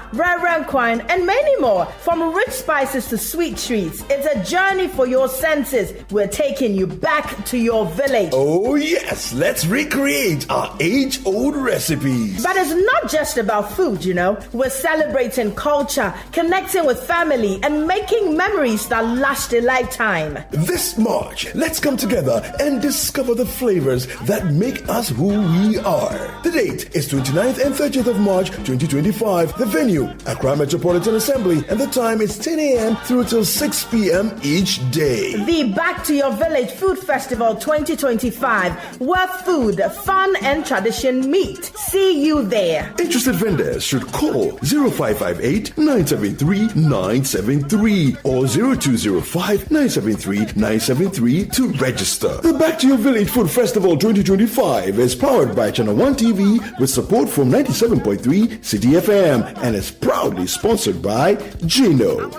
kwine, and many more. From rich spices to sweet treats, it's a journey for your senses. We're taking you back to your village. Oh yes, let's recreate our age-old recipes. But it's not just about food, you know. We're celebrating culture, connecting with family, and making memories that last a lifetime. This March, let's come together and discover the flavors that make us who we are. The date is 29th and 30th of March 2025. The venue, Accra Metropolitan Assembly, and the time is 10 a.m. through till 6 p.m. each day. The Back to Your Village Food Festival 2025, where food, fun, and tradition meet. See you there. Interested vendors should call 0558 973 973 or 0205 973 973 to register. The Back to Your Village Food Festival 2025 is powered by Channel 1 TV with support from 97.3 Citi FM and is proudly sponsored by Gino.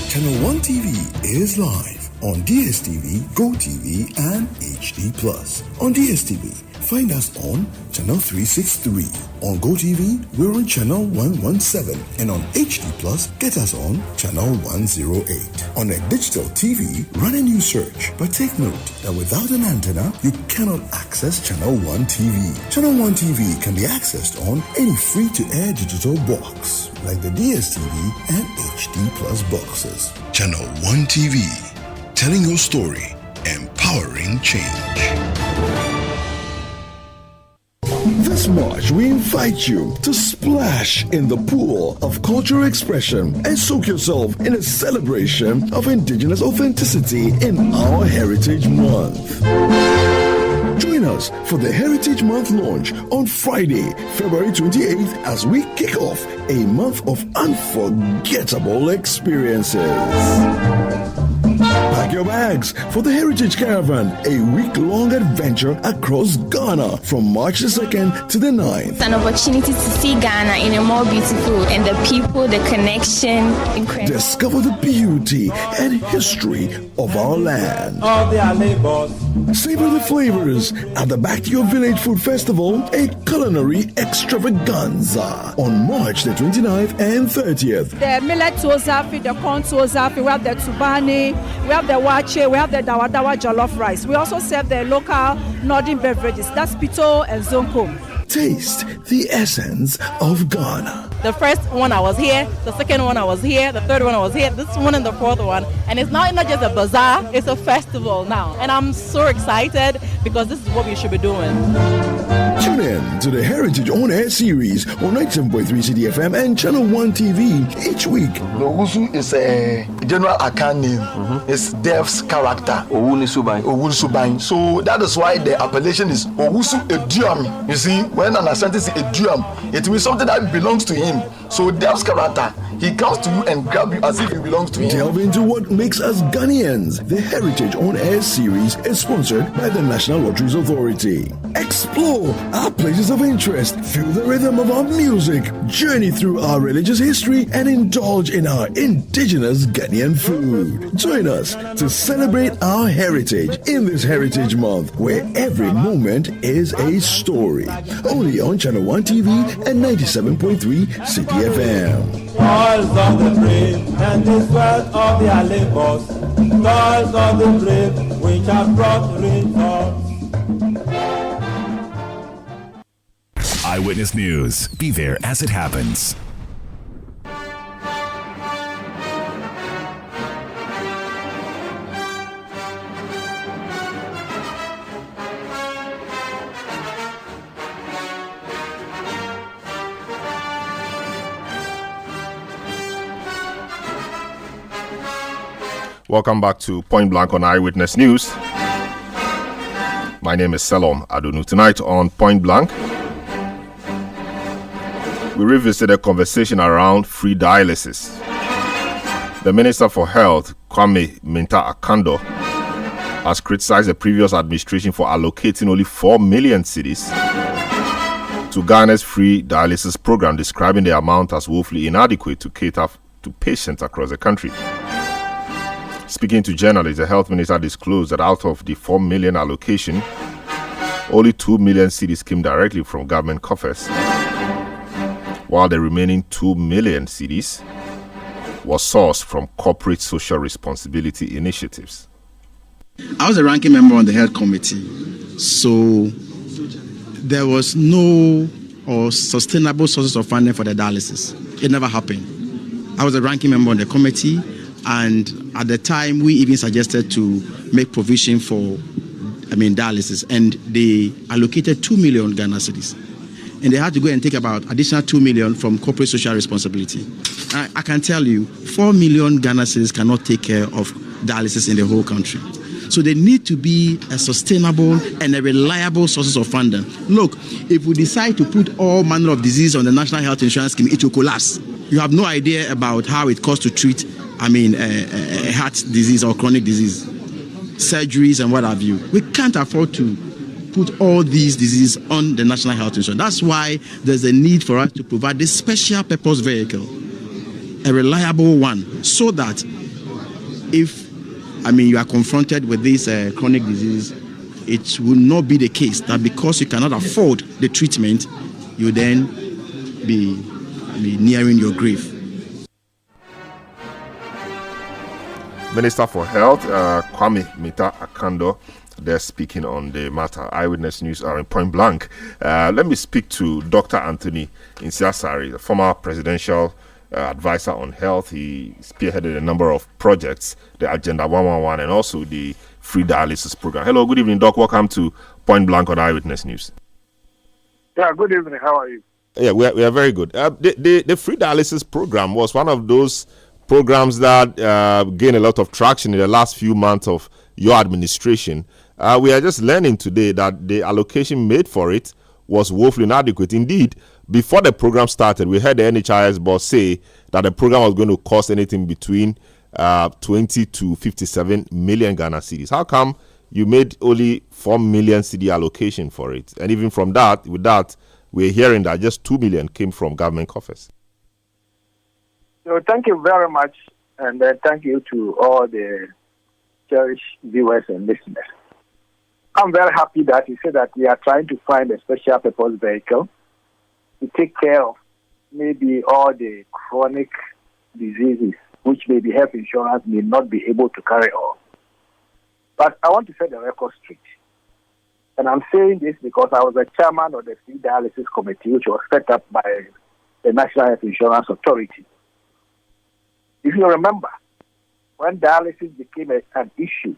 Channel 1 TV is live on DSTV, GoTV, and HD+. On DSTV, find us on Channel 363. On GoTV, we're on Channel 117. And on HD+, get us on Channel 108. On a digital TV, run a new search. But take note that without an antenna, you cannot access Channel 1 TV. Channel 1 TV can be accessed on any free-to-air digital box, like the DSTV and HD+ boxes. Channel 1 TV, telling your story, empowering change. This March, we invite you to splash in the pool of cultural expression and soak yourself in a celebration of indigenous authenticity in our Heritage Month. Join us for the Heritage Month launch on Friday, February 28th as we kick off a month of unforgettable experiences. Pack your bags for the Heritage Caravan, a week-long adventure across Ghana from March the 2nd to the 9th. It's an opportunity to see Ghana in a more beautiful, and the people, the connection, incredible. Discover the beauty and history of our land. Savor the flavors at the Back to Your Village Food Festival, a culinary extravaganza on March the 29th and 30th. The millet tozafi, the corn tozafi, we have the tubani, we have the wache, we have the dawadawa jollof rice. We also serve the local northern beverages, that's pito and zonko. Taste the essence of Ghana. The first one I was here, the second one I was here, the third one I was here, this one and the fourth one. And it's not just a bazaar, it's a festival now. And I'm so excited because this is what we should be doing. Tune in to the Heritage On Air series on 97.3 Citi FM and Channel 1 TV each week. Owusu is a general account name. It's Dev's character. Owusu. So that is why the appellation is Owusu Eduam. You see, when an Ashanti says Eduam, it means something that belongs to him. So Dev's character, he comes to you and grab you as if it belongs to him. Delve into what makes us Ghanaians. The Heritage On Air series is sponsored by the National Lotteries Authority. Explore our places of interest, feel the rhythm of our music, journey through our religious history, and indulge in our indigenous Ghanaian food. Join us to celebrate our heritage in this Heritage Month, where every moment is a story. Only on Channel 1 TV and 97.3 Citi FM. Toils of the brave and the sweat of their labors, toils of the brave which have brought results. Eyewitness News. Be there as it happens. Welcome back to Point Blank on Eyewitness News. My name is Selom Adonu. Tonight on Point Blank, we revisit a conversation around free dialysis. The Minister for Health, Kwame Minta-Akando, has criticized the previous administration for allocating only 4 million cedis to Ghana's free dialysis program, describing the amount as woefully inadequate to cater to patients across the country. Speaking to journalists, the health minister disclosed that out of the 4 million allocation, only 2 million cedis came directly from government coffers, while the remaining 2 million cedis was sourced from corporate social responsibility initiatives. I was a ranking member on the health committee, so there was no or sustainable sources of funding for the dialysis. It never happened. I was a ranking member on the committee, and at the time we even suggested to make provision for dialysis, and they allocated 2 million Ghana cedis, and they had to go and take about additional 2 million from corporate social responsibility. I can tell you 4 million Ghana cedis cannot take care of dialysis in the whole country. So they need to be a sustainable and a reliable sources of funding. Look, if we decide to put all manner of disease on the National Health Insurance Scheme, it will collapse. You have no idea about how it costs to treat a heart disease or chronic disease, surgeries and what have you. We can't afford to put all these diseases on the National Health Insurance. That's why there's a need for us to provide this special purpose vehicle, a reliable one, so that if you are confronted with this chronic disease, it will not be the case that because you cannot afford the treatment, you then be nearing your grave. Minister for Health, Kwame Minta-Akando, they're speaking on the matter. Eyewitness News are in Point Blank. Let me speak to Dr. Anthony Nsiasari, the former presidential advisor on health. He spearheaded a number of projects, the Agenda 111 and also the free dialysis program. Hello, good evening, Doc. Welcome to Point Blank on Eyewitness News. Yeah, good evening. How are you? Yeah, we are very good. The free dialysis program was one of those programs that gained a lot of traction in the last few months of your administration. We are just learning today that the allocation made for it was woefully inadequate. Indeed, before the program started, we heard the NHIS boss say that the program was going to cost anything between 20 to 57 million Ghana cedis. How come you made only 4 million cedi allocation for it? And even from that, with that, we're hearing that just 2 million came from government coffers. So thank you very much, and thank you to all the cherished viewers and listeners. I'm very happy that you said that we are trying to find a special purpose vehicle to take care of maybe all the chronic diseases which maybe health insurance may not be able to carry on. But I want to set the record straight. And I'm saying this because I was the chairman of the free dialysis committee, which was set up by the National Health Insurance Authority. If you remember, when dialysis became an issue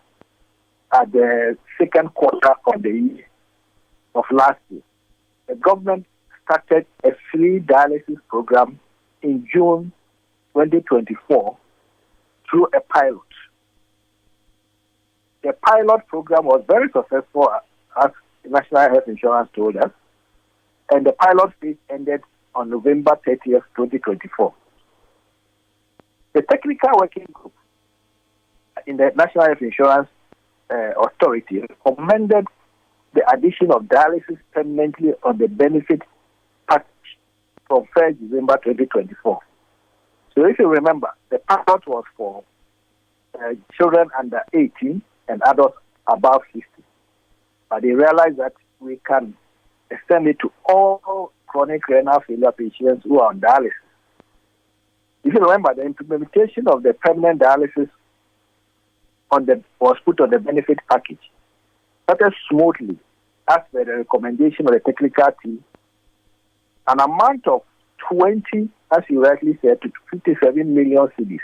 at the second quarter of the year of last year, the government started a free dialysis program in June 2024 through a pilot. The pilot program was very successful, as National Health Insurance told us, and the pilot phase ended on November 30th, 2024. The technical working group in the National Health Insurance Authority recommended the addition of dialysis permanently on the benefit package from 1st December 2024. So if you remember, the pilot was for children under 18 and adults above 50. But they realized that we can extend it to all chronic renal failure patients who are on dialysis. If you remember, the implementation of the permanent dialysis was put on the benefit package started smoothly as per the recommendation of the technical team. An amount of 20, as you rightly said, to 57 million cedis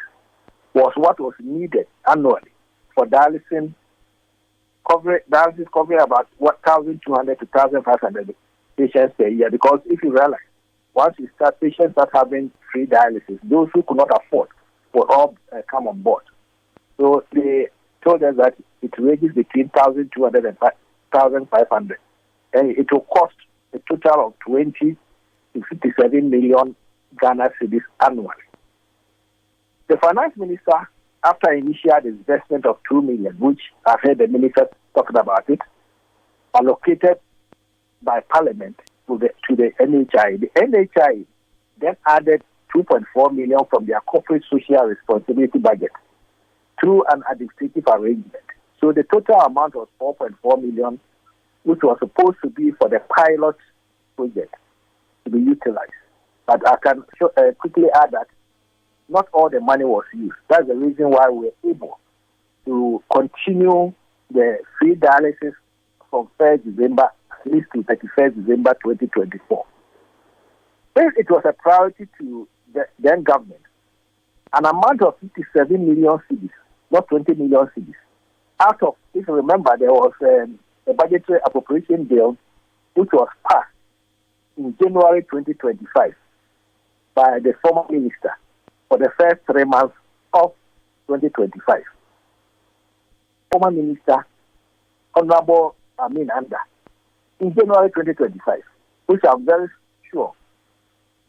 was what was needed annually for dialysis covering about 1,200 to 1,500 patients per year. Because if you realize, once you start, patients start having free dialysis, those who could not afford will all come on board. So they told us that it ranges between 1,200 and 1,500. And it will cost a total of 20 to 57 million Ghana cedis annually. The finance minister, after initial investment of 2 million, which I've heard the minister talking about it, allocated by Parliament to the NHI. The NHI then added 2.4 million from their corporate social responsibility budget through an administrative arrangement. So the total amount was 4.4 million, which was supposed to be for the pilot project to be utilized. But I can quickly add that not all the money was used. That's the reason why we're able to continue the free dialysis from 1st December at least to 31st December 2024. Then it was a priority to the then government. An amount of 57 million cedis, not 20 million cedis. Out of, if you remember, there was a budgetary appropriation bill which was passed in January 2025 by the former minister for the first 3 months of 2025. Former Minister, Honorable Amin Anda, in January 2025, which I'm very sure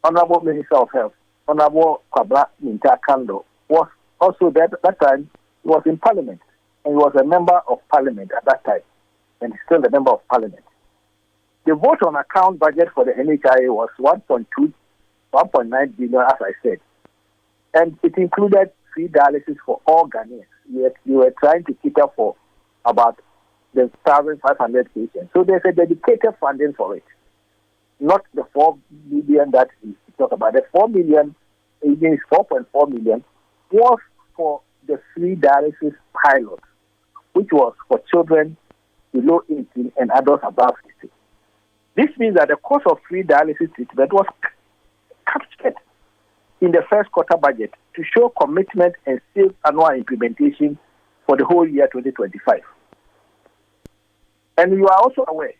Honorable Minister of Health, Honorable Kwabra Minta Kando, was also there at that time. He was in Parliament, and he was a member of Parliament at that time, and still a member of Parliament. The vote on account budget for the NHIA was 1.9 billion, as I said. And it included free dialysis for all Ghanaians. We were trying to cater for about the 1,500 patients. So there's a dedicated funding for it. Not the 4 million that we talk about. The 4 million, again, 4.4 million, was for the free dialysis pilot, which was for children below 18 and adults above 50. This means that the cost of free dialysis treatment was captured in the first quarter budget to show commitment and safe annual implementation for the whole year 2025. And you are also aware,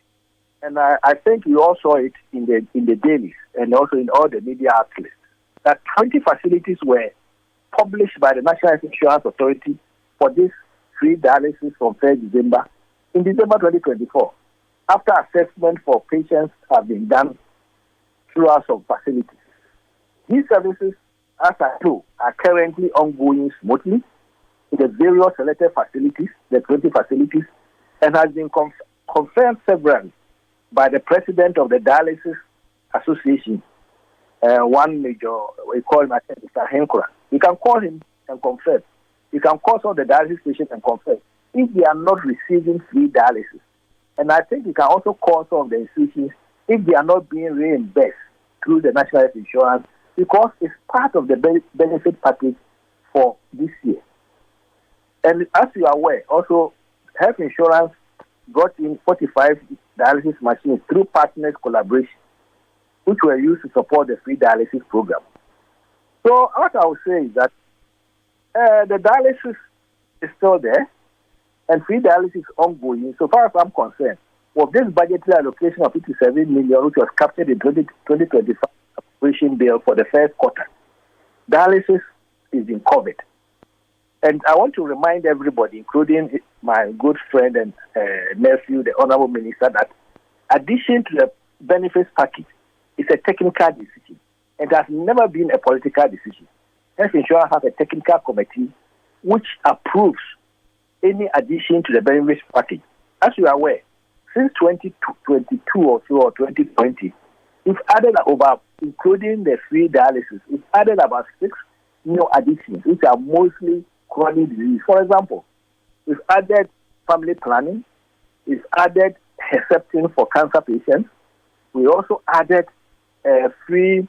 and I think you all saw it in the dailies and also in all the media outlets, that 20 facilities were published by the National Health Insurance Authority for this free dialysis from 1st December in December 2024, after assessment for patients have been done throughout some facilities. These services as I know, are currently ongoing smoothly in the various selected facilities, the 20 facilities, and has been confirmed severally by the president of the Dialysis Association, one major, we call him Mr. Henkura. You can call him and confirm. You can call some of the dialysis patients and confirm if they are not receiving free dialysis. And I think you can also call some of the institutions if they are not being reimbursed through the National Health Insurance, because it's part of the benefit package for this year. And as you are aware, also, health insurance brought in 45 dialysis machines through partners' collaboration, which were used to support the free dialysis program. So what I would say is that the dialysis is still there, and free dialysis is ongoing. So far as I'm concerned, with this budgetary allocation of 57 million, which was captured in 2025 appropriation bill for the first quarter, dialysis is being covered. And I want to remind everybody, including my good friend and nephew, the Honorable Minister, that addition to the benefits package is a technical decision. It has never been a political decision. Health insurance has a technical committee which approves any addition to the benefits package. As you are aware, since 2022 or so, or 2020, we've added over, including the free dialysis, we've added about 6 new additions, which are mostly chronic disease. For example, we've added family planning, we've added Herceptin for cancer patients, we also added free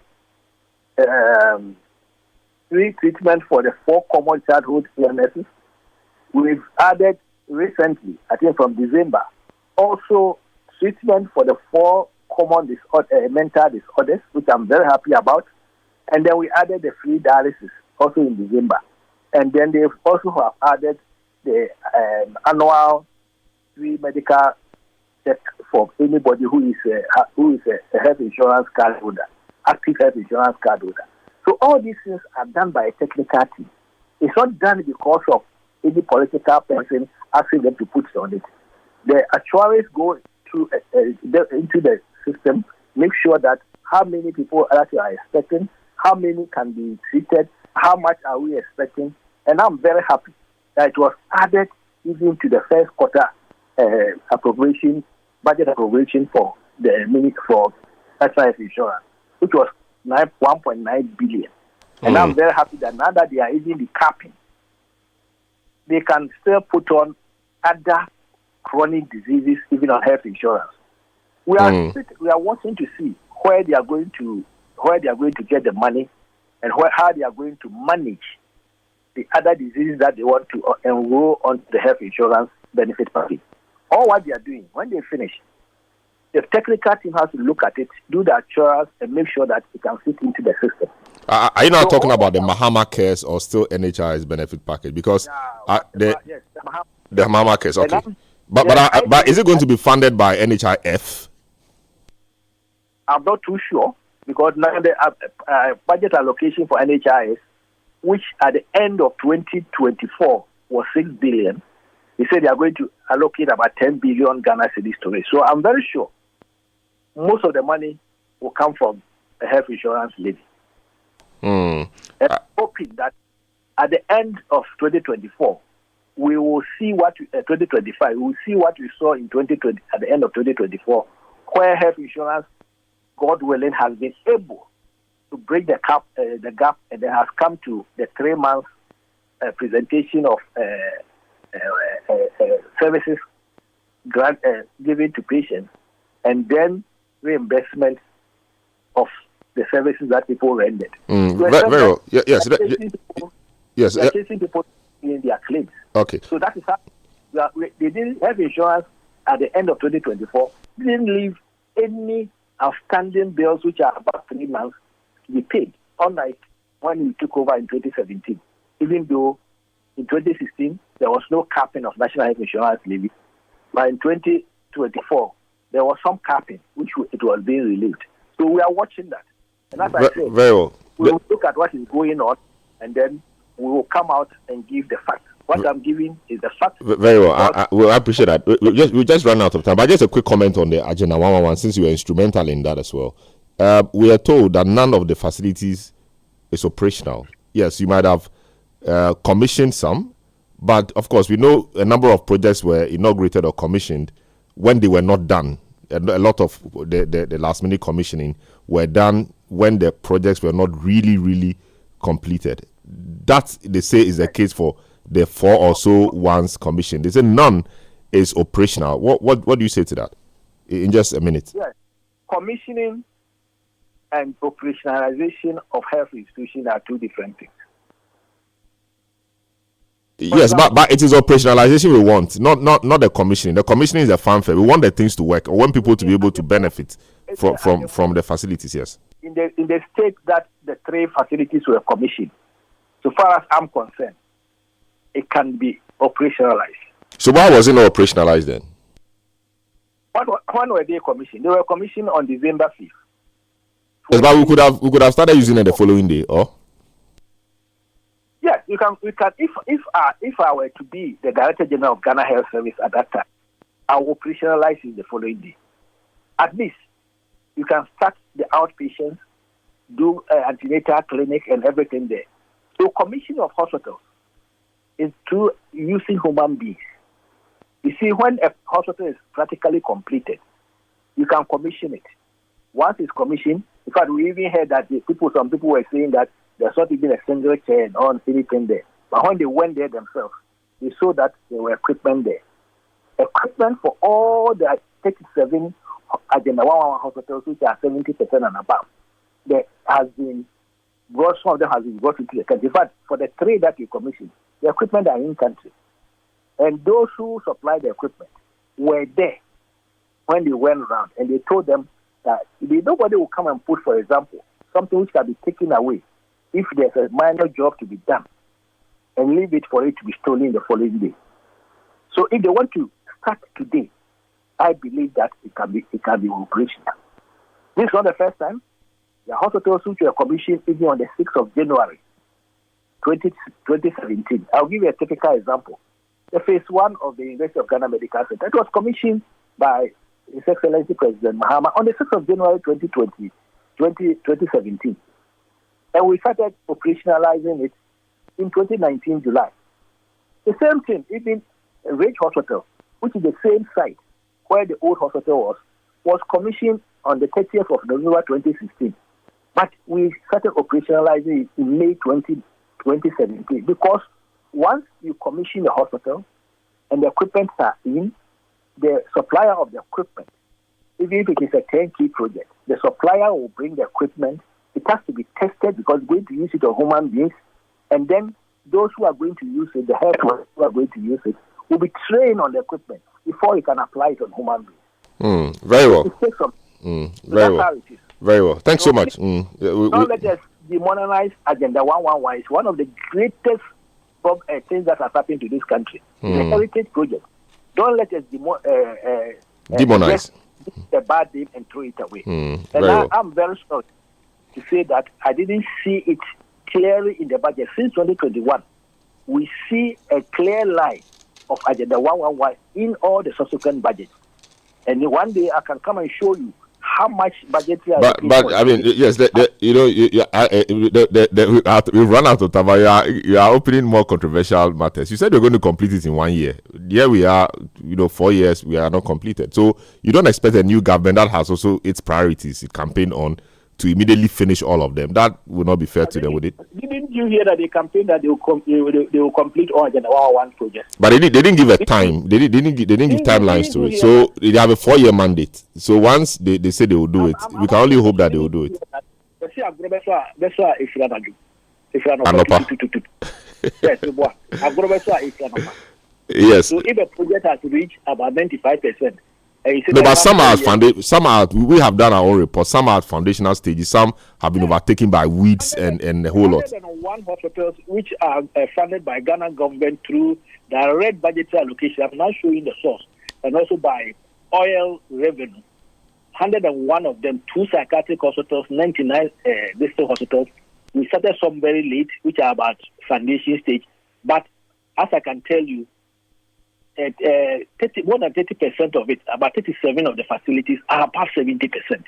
treatment for the 4 common childhood illnesses. We've added recently, I think from December, also treatment for the 4 common mental disorders, which I'm very happy about. And then we added the free dialysis also in December. And then they also have added the annual free medical check for anybody who is a health insurance card holder, active health insurance card holder. So all these things are done by a technical team. It's not done because of any political person asking them to put on it. The actuaries go through into the system, make sure that how many people that you are expecting, how many can be treated, how much are we expecting. And I'm very happy that it was added even to the first quarter budget appropriation for the for national health insurance, which was 1.9 billion. And I'm very happy that now that they are even the capping, they can still put on other chronic diseases even on health insurance. We are watching to see where they are going to get the money and how they are going to manage the other diseases that they want to enroll on the health insurance benefit package. All what they are doing, when they finish, the technical team has to look at it, do the actuals, and make sure that it can fit into the system. Are you now talking about the Mahama Cares or still NHI's benefit package? Because the Mahama Cares, okay. But is it going to be funded by NHIF? I'm not too sure, because now the budget allocation for NHIS, which at the end of 2024 was 6 billion, they said they are going to allocate about 10 billion Ghana cedis to it. So I'm very sure most of the money will come from the health insurance levy. And I'm hoping that at the end of 2024, we will see what 2025. We will see what we saw in 2020 at the end of 2024, where health insurance, God willing, has been able to break the gap, and then has come to the 3 months presentation of services grant given to patients, and then reimbursement of the services that people rendered. Very well. Yes. Yes. They are chasing people in their claims. Okay. So that is how they didn't have insurance at the end of 2024. They didn't leave any outstanding bills which are about 3 months to be paid, unlike when we took over in 2017. Even though in 2016 there was no capping of national health insurance levy, but in 2024 there was some capping, which it was being relieved. So we are watching that. And as I said, very well. We will look at what is going on, and then we will come out and give the facts. What I'm giving is the fact. Very well. I appreciate that. We just ran out of time. But just a quick comment on the Agenda 111, since you were instrumental in that as well. We are told that none of the facilities is operational. Yes, you might have commissioned some, but of course, we know a number of projects were inaugurated or commissioned when they were not done. A lot of the last minute commissioning were done when the projects were not really completed. That, they say, is the case for the 4 or so ones commissioned. They say none is operational. What do you say to that? In just a minute. Yes. Commissioning and operationalization of health institutions are two different things. Yes, but it is operationalization we want, not the commissioning. The commissioning is a fanfare. We want the things to work. We want people to be able to benefit from the facilities. Yes. In the state that the 3 facilities were commissioned, so far as I'm concerned, it can be operationalized. So why was it not operationalized then? When were they commissioned? They were commissioned on December 5th. Yes, but we could have started using it the following day, or? Yes, we can. If I were to be the Director General of Ghana Health Service at that time, I will operationalize it the following day. At least you can start the outpatients, do antenatal clinic and everything there. So commission of hospitals is through using human beings. You see, when a hospital is practically completed, you can commission it. Once it's commissioned, in fact, we even heard that some people were saying that there's not even a single chair or anything there. But when they went there themselves, they saw that there were equipment there. Equipment for all the 37 Agenda 111 hospitals, which are 70% and above, there has been brought, some of them has been brought into the country. In fact, for the 3 that you commissioned, the equipment are in country. And those who supplied the equipment were there when they went around, and they told them that nobody will come and put, for example, something which can be taken away if there's a minor job to be done, and leave it for it to be stolen the following day. So if they want to start today, I believe that it can be operational. This is not the first time. The hospitals which were commissioned even on the 6th of January 2017. I'll give you a typical example. The phase 1 of the University of Ghana Medical Center, it was commissioned by His Excellency President Mahama on the 6th of January 2017. And we started operationalizing it in 2019 July. The same thing, even Ridge Hospital, which is the same site where the old hospital was commissioned on the 30th of November 2016. But we started operationalizing it in May 2017 because once you commission the hospital and the equipment are in, the supplier of the equipment, even if it is a turnkey project, the supplier will bring the equipment. It has to be tested because we're going to use it on human beings, and then those who are going to use it, the health workers who are going to use it, will be trained on the equipment before you can apply it on human beings. Very well. It takes some. Very well. Very well. Thanks so much. Don't let us demonize Agenda 111. It's one of the greatest things that has happened to this country. It's a heritage project. Don't let us demonize a bad name and throw it away. I'm very sorry to say that I didn't see it clearly in the budget. Since 2021, we see a clear line of Agenda 111 in all the subsequent budgets. And one day I can come and show you how much budget we are. But I mean, yes, we've run out of time. You are opening more controversial matters. You said you're going to complete it in 1 year. Here we are, 4 years, we are not completed. So you don't expect a new government that has also its priorities, it campaign on, to immediately finish all of them. That would not be fair to them, would it? Didn't you hear that they campaigned that they will complete all Agenda 111 projects? But they didn't give a time. They didn't give timelines to it. So they have a 4-year mandate. So once they say they will do it, we can only hope that they will do it. Yes. So if a project has reached about 95%. No, but some are we have done our own reports. Some are at foundational stages. Some have been overtaken by weeds and a whole lot. 101 hospitals which are funded by Ghana government through direct budgetary allocation. I'm now showing the source, and also by oil revenue. 101 of them, 2 psychiatric hospitals, 99 district hospitals. We started some very late, which are about foundation stage. But as I can tell you, more than 30% of it, about 37 of the facilities are above 70%.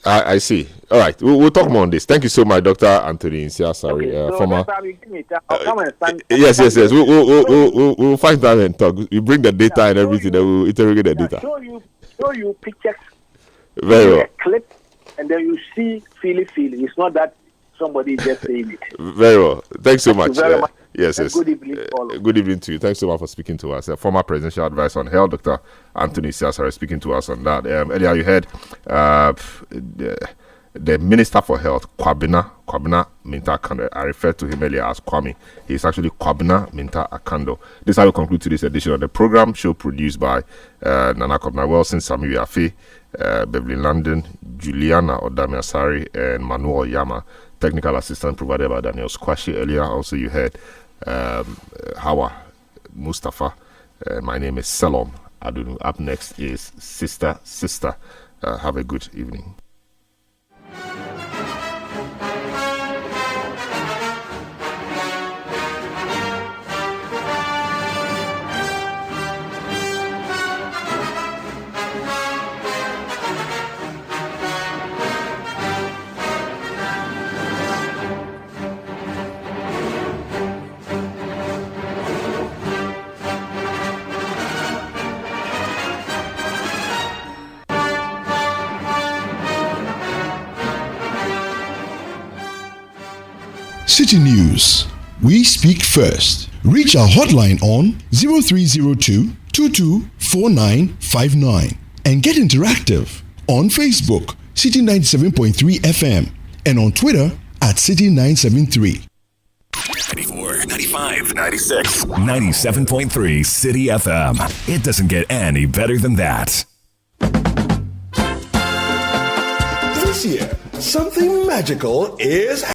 I see. All right, we'll talk more on this. Thank you so much, Dr. Anthony Nsiah-Asare, former. Yes. We'll find time and talk. You bring the data and everything. Then we'll interrogate the data. Show you pictures. Very well. Clip, and then you see, feel it. It's not that somebody just saying it. Very well. Thanks so much. Very much. Yes. Good evening. Good evening to you. Thanks so much for speaking to us. Former presidential advisor on health, Dr. Anthony Nsiah-Asare, speaking to us on that. Earlier you heard the Minister for Health, Kwabena Minta Akando. I referred to him earlier as Kwame. He's actually Kwabena Minta Akando. This is how we conclude today's edition of the program. Show produced by Nana Kobna Wilson, Sami Yafe, Beverly London, Juliana Odami-Asari, and Manuel Yama. Technical assistance provided by Daniel Squashi earlier. Also, you heard Hawa Mustafa. My name is Salom Adunu. Up next is Sister. Have a good evening. Citi News. We speak first. Reach our hotline on 0302 224959 and get interactive on Facebook, Citi 97.3 FM, and on Twitter at Citi 973. 94, 95, 96, 97.3 Citi FM. It doesn't get any better than that. This year, something magical is